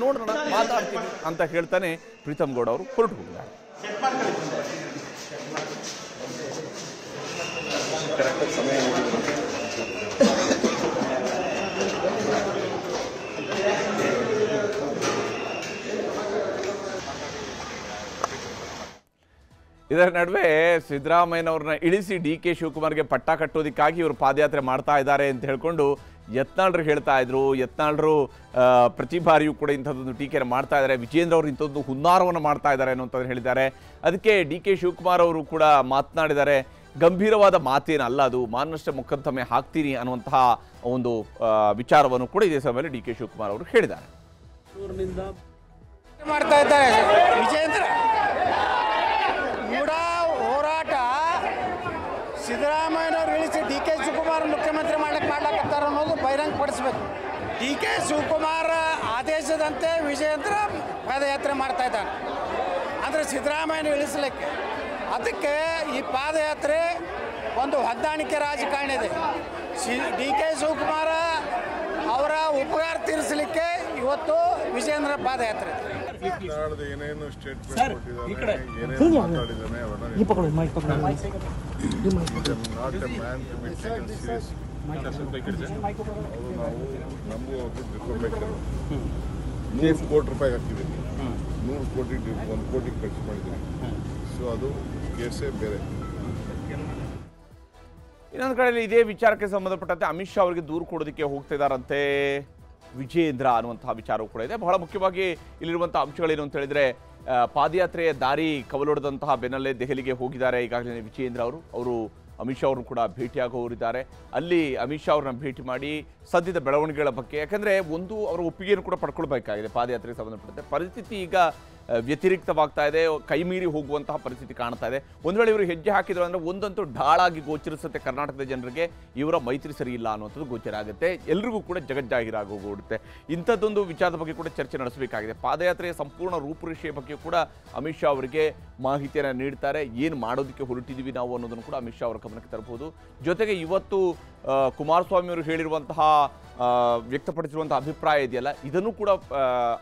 ನೋಡೋಣ, ಮಾತಾಡ್ತೀನಿ ಅಂತ ಹೇಳ್ತಾನೆ ಪ್ರೀತಮ್ ಗೌಡ ಅವರು ಹೊರಟು ಹೋಗಿದ್ದಾರೆ. ಇದರ ನಡುವೆ ಸಿದ್ದರಾಮಯ್ಯನವ್ರನ್ನ ಇಳಿಸಿ DK ಶಿವಕುಮಾರ್ಗೆ ಪಟ್ಟ ಕಟ್ಟೋದಕ್ಕಾಗಿ ಇವರು ಪಾದಯಾತ್ರೆ ಮಾಡ್ತಾ ಇದ್ದಾರೆ ಅಂತ ಹೇಳ್ಕೊಂಡು ಯತ್ನಾಳ್ರು ಹೇಳ್ತಾ ಇದ್ರು. ಯತ್ನಾಳ್ರು ಪ್ರತಿ ಬಾರಿಯೂ ಕೂಡ ಇಂಥದ್ದೊಂದು ಟೀಕೆಯನ್ನು ಮಾಡ್ತಾ ಇದ್ದಾರೆ. ವಿಜೇಂದ್ರ ಅವರು ಇಂಥದ್ದು ಹುನ್ನಾರವನ್ನು ಮಾಡ್ತಾ ಇದ್ದಾರೆ ಅನ್ನೋಂಥದ್ದು ಹೇಳಿದ್ದಾರೆ. ಅದಕ್ಕೆ DK ಶಿವಕುಮಾರ್ ಅವರು ಕೂಡ ಮಾತನಾಡಿದ್ದಾರೆ. ಗಂಭೀರವಾದ ಮಾತೇನಲ್ಲ ಅದು, ಮಾನನಷ್ಟ ಮೊಕದ್ದಮೆ ಹಾಕ್ತೀನಿ ಅನ್ನುವಂತಹ ಒಂದು ವಿಚಾರವನ್ನು ಕೂಡ ಇದೇ ಸಮಯದಲ್ಲಿ DK ಶಿವಕುಮಾರ್ ಅವರು ಹೇಳಿದ್ದಾರೆ. ಮಾಡ್ತಾ ಇದ್ದಾರೆ ವಿಜೇಂದ್ರ ಕೂಡ ಹೋರಾಟ. ಸಿದ್ದರಾಮಯ್ಯನವ್ರು ಇಳಿಸಿ DK ಶಿವಕುಮಾರ್ ಮುಖ್ಯಮಂತ್ರಿ ಮಾಡ್ಲಾಕತ್ತಾರ ಅನ್ನೋದು ಬಹಿರಂಗ ಪಡಿಸ್ಬೇಕು. DK ಶಿವಕುಮಾರ್ ಆದೇಶದಂತೆ ವಿಜೇಂದ್ರ ಪಾದಯಾತ್ರೆ ಮಾಡ್ತಾ ಇದ್ದಾನೆ ಅಂದರೆ ಸಿದ್ದರಾಮಯ್ಯನ ಇಳಿಸಲಿಕ್ಕೆ. ಅದಕ್ಕೆ ಈ ಪಾದಯಾತ್ರೆ ಒಂದು ಹೊಂದಾಣಿಕೆ ರಾಜಕಾರಣ ಇದೆ. DK ಶಿವಕುಮಾರ ಅವರ ಉಪಕಾರ ತೀರಿಸಲಿಕ್ಕೆ ಇವತ್ತು ವಿಜೇಂದ್ರ ಪಾದಯಾತ್ರೆ. ಏನೇನು ಸ್ಟೇಟ್ಮೆಂಟ್ ಕೊಟ್ಟಿದ್ದಾರೆ, ಏನೇನು ಮಾತಾಡಿದ್ದಾನೆ ಅವನ್ನ not a man to be taken serious. ಅವರು ನಾವು ನಮಗೂ ದುಡ್ಡು ಕೊಡಬೇಕಲ್ಲ. 100 ಕೋಟಿ ರೂಪಾಯಿ ಹಾಕಿದ್ದೀವಿ, 100 ಕೋಟಿ 1 ಕೋಟಿ ಖರ್ಚು ಮಾಡಿದ್ದೀವಿ. ಸೊ ಅದು ಕೇಸೇ ಬೇರೆ. ಇನ್ನೊಂದು ಕಡೆಯಲ್ಲಿ ಇದೇ ವಿಚಾರಕ್ಕೆ ಸಂಬಂಧಪಟ್ಟಂತೆ ಅಮಿತ್ ಶಾ ಅವರಿಗೆ ದೂರು ಕೊಡೋದಕ್ಕೆ ಹೋಗ್ತಾ ಇದ್ದಾರಂತೆ ವಿಜೇಂದ್ರ ಅನ್ನುವಂತಹ ವಿಚಾರವೂ ಕೂಡ ಇದೆ. ಬಹಳ ಮುಖ್ಯವಾಗಿ ಇಲ್ಲಿರುವಂತಹ ಅಂಶಗಳೇನು ಅಂತ ಹೇಳಿದ್ರೆ, ಪಾದಯಾತ್ರೆಯ ದಾರಿ ಕವಲೊಡೆದಂತಹ ಬೆನ್ನಲ್ಲೇ ದೆಹಲಿಗೆ ಹೋಗಿದ್ದಾರೆ ಈಗಾಗಲೇ ವಿಜೇಂದ್ರ ಅವರು ಅಮಿತ್ ಶಾ ಅವ್ರನ್ನು ಕೂಡ ಭೇಟಿಯಾಗೋರಿದ್ದಾರೆ. ಅಲ್ಲಿ ಅಮಿತ್ ಶಾ ಅವ್ರನ್ನ ಭೇಟಿ ಮಾಡಿ ಸದ್ಯದ ಬೆಳವಣಿಗೆಗಳ ಬಗ್ಗೆ, ಯಾಕಂದರೆ ಒಂದು ಅವರ ಒಪ್ಪಿಗೆಯನ್ನು ಕೂಡ ಪಡ್ಕೊಳ್ಬೇಕಾಗಿದೆ ಪಾದಯಾತ್ರೆಗೆ ಸಂಬಂಧಪಟ್ಟಂತೆ. ಪರಿಸ್ಥಿತಿ ಈಗ ವ್ಯತಿರಿಕ್ತವಾಗ್ತಾ ಇದೆ, ಕೈ ಮೀರಿ ಹೋಗುವಂತಹ ಪರಿಸ್ಥಿತಿ ಕಾಣ್ತಾ ಇದೆ. ಒಂದು ವೇಳೆ ಇವರು ಹೆಜ್ಜೆ ಹಾಕಿದ್ರು ಅಂದರೆ ಒಂದಂತೂ ಢಾಳಾಗಿ ಗೋಚರಿಸುತ್ತೆ ಕರ್ನಾಟಕದ ಜನರಿಗೆ, ಇವರ ಮೈತ್ರಿ ಸರಿ ಇಲ್ಲ ಅನ್ನುವಂಥದ್ದು ಗೋಚರ ಆಗುತ್ತೆ. ಎಲ್ರಿಗೂ ಕೂಡ ಜಗಜ್ಜಾಹೀರಾಗೋಗ್ಬಿಡುತ್ತೆ. ಇಂಥದ್ದೊಂದು ವಿಚಾರದ ಬಗ್ಗೆ ಕೂಡ ಚರ್ಚೆ ನಡೆಸಬೇಕಾಗಿದೆ. ಪಾದಯಾತ್ರೆಯ ಸಂಪೂರ್ಣ ರೂಪುರೇಷೆಯ ಬಗ್ಗೆ ಕೂಡ ಅಮಿತ್ ಶಾ ಅವರಿಗೆ ಮಾಹಿತಿಯನ್ನು ನೀಡ್ತಾರೆ. ಏನು ಮಾಡೋದಕ್ಕೆ ಹೊರಟಿದ್ದೀವಿ ನಾವು ಅನ್ನೋದನ್ನು ಕೂಡ ಅಮಿತ್ ಶಾ ಅವರ ಗಮನಕ್ಕೆ ತರಬಹುದು. ಜೊತೆಗೆ ಇವತ್ತು ಕುಮಾರಸ್ವಾಮಿ ಅವರು ಹೇಳಿರುವಂತಹ ವ್ಯಕ್ತಪಡಿಸಿರುವಂತಹ ಅಭಿಪ್ರಾಯ ಇದೆಯಲ್ಲ, ಇದನ್ನು ಕೂಡ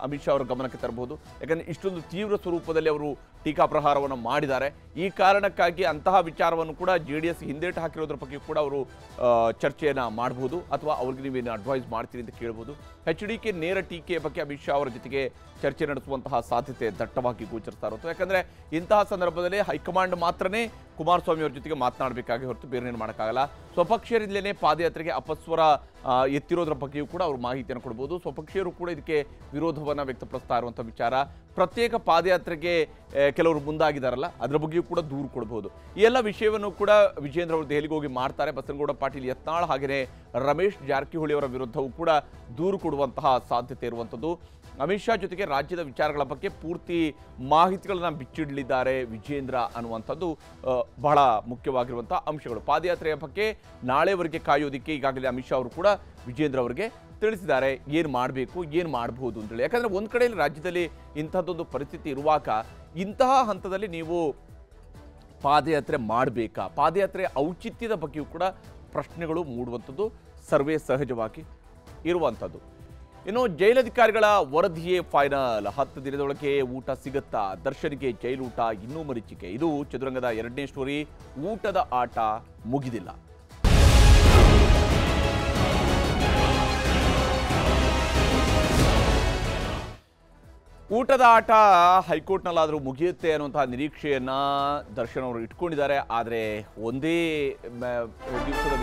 ಅಮಿತ್ ಶಾ ಅವರ ಗಮನಕ್ಕೆ ತರಬಹುದು. ಯಾಕಂದರೆ ಇಷ್ಟೊಂದು ತೀವ್ರ ಸ್ವರೂಪದಲ್ಲಿ ಅವರು ಟೀಕಾಪ್ರಹಾರವನ್ನು ಮಾಡಿದ್ದಾರೆ. ಈ ಕಾರಣಕ್ಕಾಗಿ ಅಂತಹ ವಿಚಾರವನ್ನು ಕೂಡ JDS ಹಿಂದೇಟು ಹಾಕಿರೋದ್ರ ಬಗ್ಗೆ ಕೂಡ ಅವರು ಚರ್ಚೆಯನ್ನು ಮಾಡಬಹುದು, ಅಥವಾ ಅವ್ರಿಗೆ ನೀವೇನು ಅಡ್ವೈಸ್ ಮಾಡ್ತೀರಿ ಅಂತ ಕೇಳ್ಬೋದು. HDK ನೇರ ಟೀಕೆಯ ಬಗ್ಗೆ ಅಮಿತ್ ಶಾ ಅವರ ಜೊತೆಗೆ ಚರ್ಚೆ ನಡೆಸುವಂತಹ ಸಾಧ್ಯತೆ ದಟ್ಟವಾಗಿ ಗೋಚರಿಸ್ತಾ ಇರುತ್ತೆ. ಯಾಕಂದರೆ ಇಂತಹ ಸಂದರ್ಭದಲ್ಲಿ ಹೈಕಮಾಂಡ್ ಮಾತ್ರನೇ ಕುಮಾರಸ್ವಾಮಿ ಅವ್ರ ಜೊತೆಗೆ ಮಾತನಾಡಬೇಕಾಗಿ ಹೊರತು ಬೇರೆ ಏನು ಮಾಡೋಕ್ಕಾಗಲ್ಲ. ಸ್ವಪಕ್ಷೀಯರಿಂದಲೇ ಪಾದಯಾತ್ರೆಗೆ ಅಪಸ್ವರ ಎತ್ತಿರೋದ್ರ ಬಗ್ಗೆಯೂ ಕೂಡ ಅವರು ಮಾಹಿತಿಯನ್ನು ಕೊಡ್ಬೋದು. ಸ್ವಪಕ್ಷೀಯರು ಕೂಡ ಇದಕ್ಕೆ ವಿರೋಧವನ್ನು ವ್ಯಕ್ತಪಡಿಸ್ತಾ ಇರುವಂಥ ವಿಚಾರ. ಪ್ರತ್ಯೇಕ ಪಾದಯಾತ್ರೆಗೆ ಕೆಲವರು ಮುಂದಾಗಿದ್ದಾರಲ್ಲ, ಅದರ ಬಗ್ಗೆಯೂ ಕೂಡ ದೂರು ಕೊಡಬಹುದು. ಈ ಎಲ್ಲ ವಿಷಯವನ್ನು ಕೂಡ ವಿಜೇಂದ್ರ ಅವರು ದೆಹಲಿಗೆ ಹೋಗಿ ಮಾಡ್ತಾರೆ. ಬಸನಗೌಡ ಪಾಟೀಲ್ ಯತ್ನಾಳ್ ಹಾಗೆಯೇ ರಮೇಶ್ ಜಾರಕಿಹೊಳಿ ಅವರ ವಿರುದ್ಧವೂ ಕೂಡ ದೂರು ಕೊಡುವಂತಹ ಸಾಧ್ಯತೆ ಇರುವಂಥದ್ದು. ಅಮಿತ್ ಶಾ ಜೊತೆಗೆ ರಾಜ್ಯದ ವಿಚಾರಗಳ ಬಗ್ಗೆ ಪೂರ್ತಿ ಮಾಹಿತಿಗಳನ್ನು ಬಿಚ್ಚಿಡಲಿದ್ದಾರೆ ವಿಜೇಂದ್ರ ಅನ್ನುವಂಥದ್ದು ಬಹಳ ಮುಖ್ಯವಾಗಿರುವಂಥ ಅಂಶಗಳು. ಪಾದಯಾತ್ರೆಯ ಬಗ್ಗೆ ನಾಳೆವರೆಗೆ ಕಾಯೋದಕ್ಕೆ ಈಗಾಗಲೇ ಅಮಿತ್ ಶಾ ಅವರು ಕೂಡ ವಿಜೇಂದ್ರ ಅವರಿಗೆ ತಿಳಿಸಿದ್ದಾರೆ ಏನು ಮಾಡಬೇಕು, ಏನು ಮಾಡಬಹುದು ಅಂತೇಳಿ. ಯಾಕಂದರೆ ಒಂದು ಕಡೆಯಲ್ಲಿ ರಾಜ್ಯದಲ್ಲಿ ಇಂಥದ್ದೊಂದು ಪರಿಸ್ಥಿತಿ ಇರುವಾಗ ಇಂತಹ ಹಂತದಲ್ಲಿ ನೀವು ಪಾದಯಾತ್ರೆ ಮಾಡಬೇಕಾ, ಪಾದಯಾತ್ರೆಯ ಔಚಿತ್ಯದ ಬಗ್ಗೆಯೂ ಕೂಡ ಪ್ರಶ್ನೆಗಳು ಮೂಡುವಂಥದ್ದು ಸರ್ವೇ ಸಹಜವಾಗಿ ಇರುವಂಥದ್ದು. ಇನ್ನು ಜೈಲಧಿಕಾರಿಗಳ ವರದಿಯೇ ಫೈನಲ್. 10 ದಿನದೊಳಗೆ ಊಟ ಸಿಗುತ್ತಾ? ದರ್ಶನ್ಗೆ ಜೈಲೂಟ ಇನ್ನೂ ಮರೀಚಿಕೆ. ಇದು ಚದುರಂಗದ 2ನೇ ಸ್ಟೋರಿ. ಊಟದ ಆಟ ಮುಗಿದಿಲ್ಲ. ಊಟದ ಆಟ ಹೈಕೋರ್ಟ್ನಲ್ಲಾದರೂ ಮುಗಿಯುತ್ತೆ ಅನ್ನುವಂತಹ ನಿರೀಕ್ಷೆಯನ್ನು ದರ್ಶನ್ ಅವರು ಇಟ್ಕೊಂಡಿದ್ದಾರೆ. ಆದರೆ ಒಂದೇ ದಿವಸದ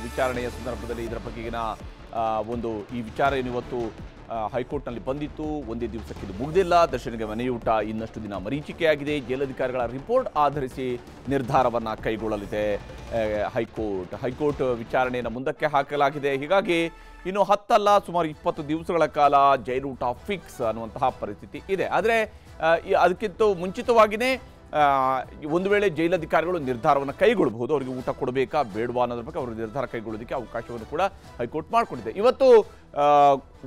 ವಿಚಾರಣೆಯ ಸಂದರ್ಭದಲ್ಲಿ ಇದರ ಬಗೆಗಿನ ಈ ವಿಚಾರ ಏನಿವತ್ತು ಹೈಕೋರ್ಟ್ನಲ್ಲಿ ಬಂದಿತ್ತು, ಒಂದೇ ದಿವಸಕ್ಕೆ ಇದು ಮುಗಿದಿಲ್ಲ. ದರ್ಶನ್ಗೆ ಮನೆಯೂಟ ಇನ್ನಷ್ಟು ದಿನ ಮರೀಚಿಕೆಯಾಗಿದೆ. ಜೈಲಧಿಕಾರಿಗಳ ರಿಪೋರ್ಟ್ ಆಧರಿಸಿ ನಿರ್ಧಾರವನ್ನು ಕೈಗೊಳ್ಳಲಿದೆ ಹೈಕೋರ್ಟ್. ವಿಚಾರಣೆಯನ್ನು ಮುಂದಕ್ಕೆ ಹಾಕಲಾಗಿದೆ. ಹೀಗಾಗಿ ಇನ್ನು 10 ಅಲ್ಲ, ಸುಮಾರು 20 ದಿವಸಗಳ ಕಾಲ ಜೈಲೂಟ ಫಿಕ್ಸ್ ಅನ್ನುವಂತಹ ಪರಿಸ್ಥಿತಿ ಇದೆ. ಆದರೆ ಅದಕ್ಕಿಂತ ಮುಂಚಿತವಾಗಿಯೇ ಒಂದು ವೇಳೆ ಜೈಲಧಿಕಾರಿಗಳು ನಿರ್ಧಾರವನ್ನು ಕೈಗೊಳ್ಳಬಹುದು. ಅವರಿಗೆ ಊಟ ಕೊಡಬೇಕಾ ಬೇಡವಾ ಅನ್ನೋದ್ರ ಬಗ್ಗೆ ಅವರು ನಿರ್ಧಾರ ಕೈಗೊಳ್ಳೋದಕ್ಕೆ ಅವಕಾಶವನ್ನು ಕೂಡ ಹೈಕೋರ್ಟ್ ಮಾಡಿಕೊಂಡಿದೆ. ಇವತ್ತು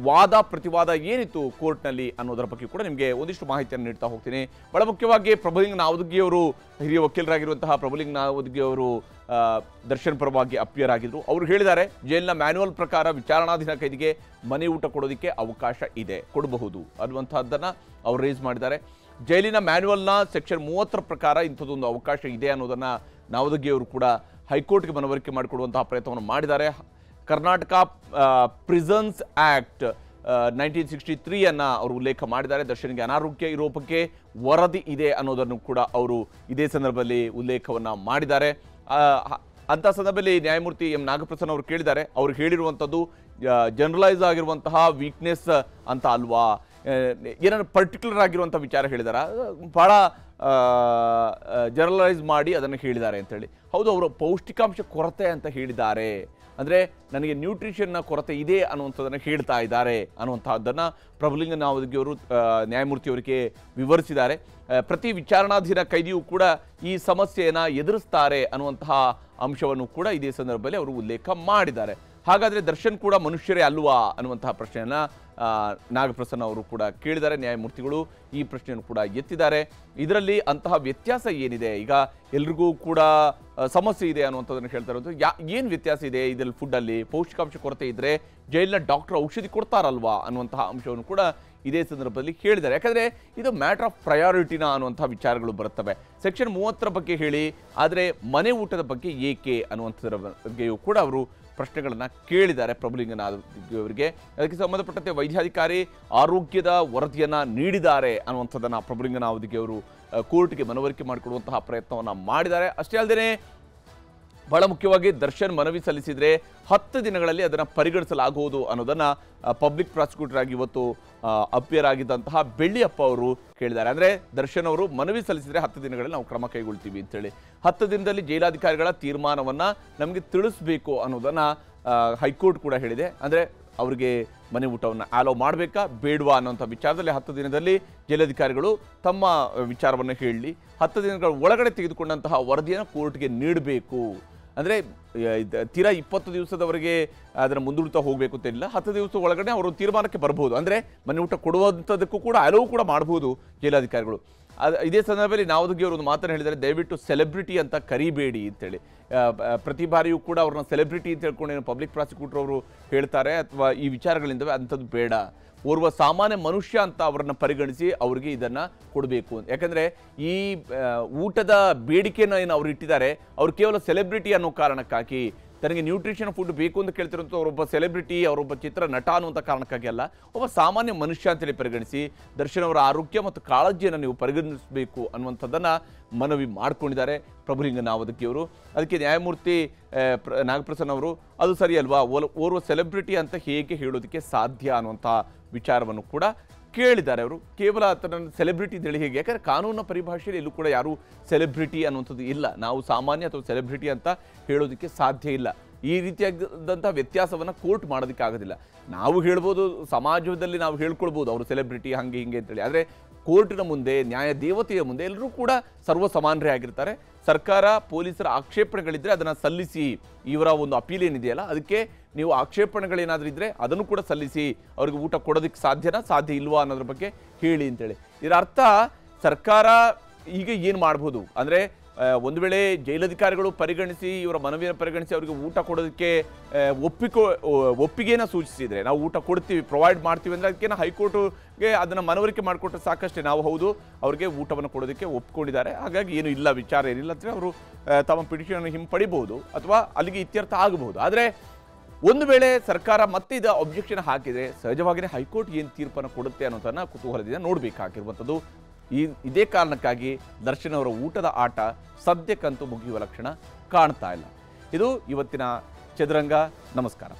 ವಾದ ಪ್ರತಿವಾದ ಏನಿತ್ತು ಕೋರ್ಟ್ನಲ್ಲಿ ಅನ್ನೋದರ ಬಗ್ಗೆ ಕೂಡ ನಿಮಗೆ ಒಂದಿಷ್ಟು ಮಾಹಿತಿಯನ್ನು ನೀಡ್ತಾ ಹೋಗ್ತೀನಿ. ಬಹಳ ಮುಖ್ಯವಾಗಿ ಪ್ರಭುಲಿಂಗ ನಾವದಗಿಯವರು, ಹಿರಿಯ ವಕೀಲರಾಗಿರುವಂತಹ ಪ್ರಭುಲಿಂಗ ನಾವದಗಿಯವರು ದರ್ಶನ್ ಪರವಾಗಿ ಅಪಿಯರ್ ಆಗಿದ್ರು. ಅವರು ಹೇಳಿದ್ದಾರೆ ಜೈಲಿನ ಮ್ಯಾನ್ಯುವಲ್ ಪ್ರಕಾರ ವಿಚಾರಣಾಧೀನ ಕೈದಿಗೆ ಮನೆ ಊಟ ಕೊಡೋದಕ್ಕೆ ಅವಕಾಶ ಇದೆ, ಕೊಡಬಹುದು ಅನ್ನುವಂಥದ್ದನ್ನು ಅವರು ರೇಸ್ ಮಾಡಿದ್ದಾರೆ. ಜೈಲಿನ ಮ್ಯಾನ್ಯುವಲ್ನ ಸೆಕ್ಷನ್ 30 ಪ್ರಕಾರ ಇಂಥದ್ದೊಂದು ಅವಕಾಶ ಇದೆ ಅನ್ನೋದನ್ನು ನಾವದಗಿಯವರು ಕೂಡ ಹೈಕೋರ್ಟ್ಗೆ ಮನವರಿಕೆ ಮಾಡಿಕೊಡುವಂತಹ ಪ್ರಯತ್ನವನ್ನು ಮಾಡಿದ್ದಾರೆ. ಕರ್ನಾಟಕ ಪ್ರಿಸನ್ಸ್ ಆ್ಯಕ್ಟ್ 1963 ಅನ್ನು ಅವರು ಉಲ್ಲೇಖ ಮಾಡಿದ್ದಾರೆ. ದರ್ಶನ್ಗೆ ಅನಾರೋಗ್ಯ ಇರೋ ಬಗ್ಗೆ ವರದಿ ಇದೆ ಅನ್ನೋದನ್ನು ಕೂಡ ಅವರು ಇದೇ ಸಂದರ್ಭದಲ್ಲಿ ಉಲ್ಲೇಖವನ್ನು ಮಾಡಿದ್ದಾರೆ. ಅಂಥ ಸಂದರ್ಭದಲ್ಲಿ ನ್ಯಾಯಮೂರ್ತಿ ಎಂ ನಾಗಪ್ರಸನ್ನ ಅವರು ಕೇಳಿದ್ದಾರೆ, ಅವ್ರು ಹೇಳಿರುವಂಥದ್ದು ಜನರಲೈಸ್ ಆಗಿರುವಂತಹ ವೀಕ್ನೆಸ್ ಅಂತ ಅಲ್ವಾ, ಏನಾದ್ರು ಪರ್ಟಿಕ್ಯುಲರ್ ಆಗಿರುವಂಥ ವಿಚಾರ ಹೇಳಿದಾರ, ಭಾಳ ಜನರಲೈಸ್ ಮಾಡಿ ಅದನ್ನು ಹೇಳಿದ್ದಾರೆ ಅಂತೇಳಿ. ಹೌದು, ಅವರು ಪೌಷ್ಟಿಕಾಂಶ ಕೊರತೆ ಅಂತ ಹೇಳಿದ್ದಾರೆ. ಅಂದರೆ ನನಗೆ ನ್ಯೂಟ್ರಿಷನ್ನ ಕೊರತೆ ಇದೆ ಅನ್ನುವಂಥದ್ದನ್ನು ಹೇಳ್ತಾ ಇದ್ದಾರೆ ಅನ್ನುವಂಥದ್ದನ್ನು ಪ್ರಭುಲಿಂಗ ನಾವದಗಿಯವರು ನ್ಯಾಯಮೂರ್ತಿಯವರಿಗೆ ವಿವರಿಸಿದ್ದಾರೆ. ಪ್ರತಿ ವಿಚಾರಣಾಧೀನ ಕೈದಿಯೂ ಕೂಡ ಈ ಸಮಸ್ಯೆಯನ್ನು ಎದುರಿಸ್ತಾರೆ ಅನ್ನುವಂತಹ ಅಂಶವನ್ನು ಕೂಡ ಇದೇ ಸಂದರ್ಭದಲ್ಲಿ ಅವರು ಉಲ್ಲೇಖ ಮಾಡಿದ್ದಾರೆ. ಹಾಗಾದರೆ ದರ್ಶನ್ ಕೂಡ ಮನುಷ್ಯರೇ ಅಲ್ವಾ ಅನ್ನುವಂತಹ ಪ್ರಶ್ನೆಯನ್ನು ನಾಗಪ್ರಸನ್ನ ಅವರು ಕೂಡ ಕೇಳಿದ್ದಾರೆ. ನ್ಯಾಯಮೂರ್ತಿಗಳು ಈ ಪ್ರಶ್ನೆಯನ್ನು ಕೂಡ ಎತ್ತಿದ್ದಾರೆ. ಇದರಲ್ಲಿ ಅಂತಹ ವ್ಯತ್ಯಾಸ ಏನಿದೆ, ಈಗ ಎಲ್ರಿಗೂ ಕೂಡ ಸಮಸ್ಯೆ ಇದೆ ಅನ್ನುವಂಥದ್ದನ್ನು ಹೇಳ್ತಾ ಇರೋದು, ಏನು ವ್ಯತ್ಯಾಸ ಇದೆ ಇದರಲ್ಲಿ? ಫುಡ್ಡಲ್ಲಿ ಪೌಷ್ಟಿಕಾಂಶ ಕೊರತೆ ಇದ್ದರೆ ಜೈಲಿನ ಡಾಕ್ಟರ್ ಔಷಧಿ ಕೊಡ್ತಾರಲ್ವಾ ಅನ್ನುವಂತಹ ಅಂಶವನ್ನು ಕೂಡ ಇದೇ ಸಂದರ್ಭದಲ್ಲಿ ಹೇಳಿದ್ದಾರೆ. ಯಾಕಂದರೆ ಇದು ಮ್ಯಾಟರ್ ಆಫ್ ಪ್ರಯಾರಿಟಿನ ಅನ್ನುವಂಥ ವಿಚಾರಗಳು ಬರುತ್ತವೆ. ಸೆಕ್ಷನ್ 30 ಬಗ್ಗೆ ಹೇಳಿ, ಆದರೆ ಮನೆ ಊಟದ ಬಗ್ಗೆ ಏಕೆ ಅನ್ನುವಂಥದ್ರ ಬಗ್ಗೆಯೂ ಕೂಡ ಅವರು ಪ್ರಶ್ನೆಗಳನ್ನು ಕೇಳಿದ್ದಾರೆ ಪ್ರಭುಲಿಂಗನಾವದಿಯವರಿಗೆ. ಅದಕ್ಕೆ ಸಂಬಂಧಪಟ್ಟಂತೆ ವೈದ್ಯಾಧಿಕಾರಿ ಆರೋಗ್ಯದ ವರದಿಯನ್ನು ನೀಡಿದ್ದಾರೆ ಅನ್ನುವಂಥದ್ದನ್ನು ಪ್ರಭುಲಿಂಗನಾವದಿಯವರು ಕೋರ್ಟ್ಗೆ ಮನವರಿಕೆ ಮಾಡಿಕೊಡುವಂತಹ ಪ್ರಯತ್ನವನ್ನು ಮಾಡಿದ್ದಾರೆ. ಅಷ್ಟೇ ಅಲ್ಲದೆ ಬಹಳ ಮುಖ್ಯವಾಗಿ ದರ್ಶನ್ ಮನವಿ ಸಲ್ಲಿಸಿದರೆ 10 ದಿನಗಳಲ್ಲಿ ಅದನ್ನು ಪರಿಗಣಿಸಲಾಗುವುದು ಅನ್ನೋದನ್ನು ಪಬ್ಲಿಕ್ ಪ್ರಾಸಿಕ್ಯೂಟರ್ ಆಗಿ ಇವತ್ತು ಅಪಿಯರ್ ಆಗಿದ್ದಂತಹ ಬೆಳ್ಳಿಯಪ್ಪ ಅವರು ಕೇಳಿದ್ದಾರೆ. ಅಂದರೆ ದರ್ಶನ್ ಅವರು ಮನವಿ ಸಲ್ಲಿಸಿದರೆ 10 ದಿನಗಳಲ್ಲಿ ನಾವು ಕ್ರಮ ಕೈಗೊಳ್ತೀವಿ ಅಂತೇಳಿ. 10 ದಿನದಲ್ಲಿ ಜೈಲಾಧಿಕಾರಿಗಳ ತೀರ್ಮಾನವನ್ನು ನಮಗೆ ತಿಳಿಸಬೇಕು ಅನ್ನೋದನ್ನು ಹೈಕೋರ್ಟ್ ಕೂಡ ಹೇಳಿದೆ. ಅಂದರೆ ಅವರಿಗೆ ಮನೆ ಊಟವನ್ನು ಅಲೋ ಮಾಡಬೇಕಾ ಬೇಡವಾ ಅನ್ನೋಂಥ ವಿಚಾರದಲ್ಲಿ 10 ದಿನದಲ್ಲಿ ಜೈಲಾಧಿಕಾರಿಗಳು ತಮ್ಮ ವಿಚಾರವನ್ನು ಹೇಳಲಿ. 10 ದಿನಗಳ ಒಳಗಡೆ ತೆಗೆದುಕೊಂಡಂತಹ ವರದಿಯನ್ನು ಕೋರ್ಟ್ಗೆ ನೀಡಬೇಕು. ಅಂದರೆ ತೀರಾ 20 ದಿವಸದವರೆಗೆ ಅದನ್ನು ಮುಂದೂಡ್ತಾ ಹೋಗಬೇಕು ಅಂತ ಇಲ್ಲ. 10 ದಿವಸ ಒಳಗಡೆ ಅವರು ತೀರ್ಮಾನಕ್ಕೆ ಬರ್ಬೋದು. ಅಂದರೆ ಮನೆ ಊಟ ಕೊಡುವಂಥದ್ದಕ್ಕೂ ಕೂಡ ಅಲೋವು ಕೂಡ ಮಾಡ್ಬೋದು ಜೈಲಾಧಿಕಾರಿಗಳು. ಇದೇ ಸಂದರ್ಭದಲ್ಲಿ ನಾವದಗಿಯವರು ಒಂದು ಮಾತನ್ನು ಹೇಳಿದ್ದಾರೆ, ದಯವಿಟ್ಟು ಸೆಲೆಬ್ರಿಟಿ ಅಂತ ಕರಿಬೇಡಿ ಅಂತೇಳಿ. ಪ್ರತಿ ಬಾರಿಯೂ ಕೂಡ ಅವ್ರನ್ನ ಸೆಲೆಬ್ರಿಟಿ ಅಂತ ಹೇಳ್ಕೊಂಡು ಪಬ್ಲಿಕ್ ಪ್ರಾಸಿಕ್ಯೂಟರ್ ಅವರು ಹೇಳ್ತಾರೆ ಅಥವಾ ಈ ವಿಚಾರಗಳಿಂದವೆ, ಅಂಥದ್ದು ಬೇಡ. ಓರ್ವ ಸಾಮಾನ್ಯ ಮನುಷ್ಯ ಅಂತ ಅವರನ್ನು ಪರಿಗಣಿಸಿ ಅವರಿಗೆ ಇದನ್ನು ಕೊಡಬೇಕು. ಯಾಕಂದರೆ ಈ ಊಟದ ಬೇಡಿಕೆಯನ್ನು ಏನು ಅವ್ರು ಇಟ್ಟಿದ್ದಾರೆ, ಅವ್ರು ಕೇವಲ ಸೆಲೆಬ್ರಿಟಿ ಅನ್ನೋ ಕಾರಣಕ್ಕಾಗಿ, ತನಗೆ ನ್ಯೂಟ್ರಿಷನ್ ಫುಡ್ ಬೇಕು ಅಂತ ಕೇಳ್ತಿರೋಂಥ ಅವರೊಬ್ಬ ಸೆಲೆಬ್ರಿಟಿ, ಅವರೊಬ್ಬ ಚಿತ್ರ ನಟ ಅನ್ನುವಂಥ ಕಾರಣಕ್ಕಾಗಿ ಅಲ್ಲ, ಒಬ್ಬ ಸಾಮಾನ್ಯ ಮನುಷ್ಯ ಅಂತೇಳಿ ಪರಿಗಣಿಸಿ ದರ್ಶನ್ ಅವರ ಆರೋಗ್ಯ ಮತ್ತು ಕಾಳಜಿಯನ್ನು ನೀವು ಪರಿಗಣಿಸಬೇಕು ಅನ್ನುವಂಥದ್ದನ್ನು ಮನವಿ ಮಾಡಿಕೊಂಡಿದ್ದಾರೆ ಪ್ರಭುಲಿಂಗ ನಾವದಗಿಯವರು. ಅದಕ್ಕೆ ನ್ಯಾಯಮೂರ್ತಿ ನಾಗಪ್ರಸನ್ನ ಅವರು ಅದು ಸರಿ ಅಲ್ವಾ, ಓರ್ವ ಸೆಲೆಬ್ರಿಟಿ ಅಂತ ಹೇಗೆ ಹೇಳೋದಕ್ಕೆ ಸಾಧ್ಯ ಅನ್ನುವಂಥ ವಿಚಾರವನ್ನು ಕೂಡ ಕೇಳಿದ್ದಾರೆ ಅವರು. ಕೇವಲ ಆತನ ಸೆಲೆಬ್ರಿಟಿ ಅಂತೇಳಿ ಹೇಗೆ, ಯಾಕಂದರೆ ಕಾನೂನಿನ ಪರಿಭಾಷೆಯಲ್ಲಿ ಎಲ್ಲೂ ಕೂಡ ಯಾರೂ ಸೆಲೆಬ್ರಿಟಿ ಅನ್ನುವಂಥದ್ದು ಇಲ್ಲ. ನಾವು ಸಾಮಾನ್ಯ ಅಥವಾ ಸೆಲೆಬ್ರಿಟಿ ಅಂತ ಹೇಳೋದಕ್ಕೆ ಸಾಧ್ಯ ಇಲ್ಲ. ಈ ರೀತಿಯಾದಂಥ ವ್ಯತ್ಯಾಸವನ್ನು ಕೋರ್ಟ್ ಮಾಡೋದಕ್ಕೆ ಆಗೋದಿಲ್ಲ. ನಾವು ಹೇಳ್ಬೋದು, ಸಮಾಜದಲ್ಲಿ ನಾವು ಹೇಳ್ಕೊಳ್ಬೋದು ಅವರು ಸೆಲೆಬ್ರಿಟಿ ಹಾಗೆ ಹಿಂಗೆ ಅಂತೇಳಿ. ಆದರೆ ಕೋರ್ಟಿನ ಮುಂದೆ, ನ್ಯಾಯ ದೇವತೆಯ ಮುಂದೆ ಎಲ್ಲರೂ ಕೂಡ ಸರ್ವ ಸಮಾನರೇ ಆಗಿರ್ತಾರೆ. ಸರ್ಕಾರ ಪೊಲೀಸರ ಆಕ್ಷೇಪಣೆಗಳಿದ್ದರೆ ಅದನ್ನು ಸಲ್ಲಿಸಿ, ಇವರ ಒಂದು ಅಪೀಲ್ ಏನಿದೆಯಲ್ಲ ಅದಕ್ಕೆ ನೀವು ಆಕ್ಷೇಪಣೆಗಳೇನಾದರೂ ಇದ್ದರೆ ಅದನ್ನು ಕೂಡ ಸಲ್ಲಿಸಿ, ಅವ್ರಿಗೆ ಊಟ ಕೊಡೋದಕ್ಕೆ ಸಾಧ್ಯ ಇಲ್ವಾ ಅನ್ನೋದ್ರ ಬಗ್ಗೆ ಹೇಳಿ ಅಂತೇಳಿ. ಇದರ ಅರ್ಥ ಸರ್ಕಾರ ಈಗ ಏನು ಮಾಡ್ಬೋದು ಅಂದರೆ, ಒಂದು ವೇಳೆ ಜೈಲಧಿಕಾರಿಗಳು ಪರಿಗಣಿಸಿ, ಇವರ ಮನವಿಯನ್ನು ಪರಿಗಣಿಸಿ ಅವರಿಗೆ ಊಟ ಕೊಡೋದಕ್ಕೆ ಒಪ್ಪಿಗೆಯನ್ನು ಸೂಚಿಸಿದರೆ, ನಾವು ಊಟ ಕೊಡ್ತೀವಿ, ಪ್ರೊವೈಡ್ ಮಾಡ್ತೀವಿ ಅಂದರೆ ಅದಕ್ಕೆ ಹೈಕೋರ್ಟ್ಗೆ ಅದನ್ನು ಮನವರಿಕೆ ಮಾಡಿಕೊಟ್ರೆ ಸಾಕಷ್ಟೇ. ನಾವು ಹೌದು ಅವರಿಗೆ ಊಟವನ್ನು ಕೊಡೋದಕ್ಕೆ ಒಪ್ಕೊಂಡಿದ್ದಾರೆ, ಹಾಗಾಗಿ ಏನು ಇಲ್ಲ, ವಿಚಾರ ಏನಿಲ್ಲ ಅಂದರೆ ಅವರು ತಮ್ಮ ಪಿಟಿಷನ್ ಹಿಂಪಡಿಬಹುದು ಅಥವಾ ಅಲ್ಲಿಗೆ ಇತ್ಯರ್ಥ ಆಗಬಹುದು. ಆದರೆ ಒಂದು ವೇಳೆ ಸರ್ಕಾರ ಮತ್ತೆ ಇದು ಅಬ್ಜೆಕ್ಷನ್ ಹಾಕಿದರೆ ಸಹಜವಾಗಿಯೇ ಹೈಕೋರ್ಟ್ ಏನು ತೀರ್ಪನ್ನು ಕೊಡುತ್ತೆ ಅನ್ನೋದನ್ನು ಕುತೂಹಲದಿಂದ ನೋಡಬೇಕಾಗಿರುವಂಥದ್ದು. ಇದೇ ಕಾರಣಕ್ಕಾಗಿ ದರ್ಶನ್ ಅವರ ಊಟದ ಆಟ ಸದ್ಯಕ್ಕಂತೂ ಮುಗಿಯುವ ಲಕ್ಷಣ ಕಾಣ್ತಾ ಇಲ್ಲ. ಇದು ಇವತ್ತಿನ ಚದುರಂಗ. ನಮಸ್ಕಾರ.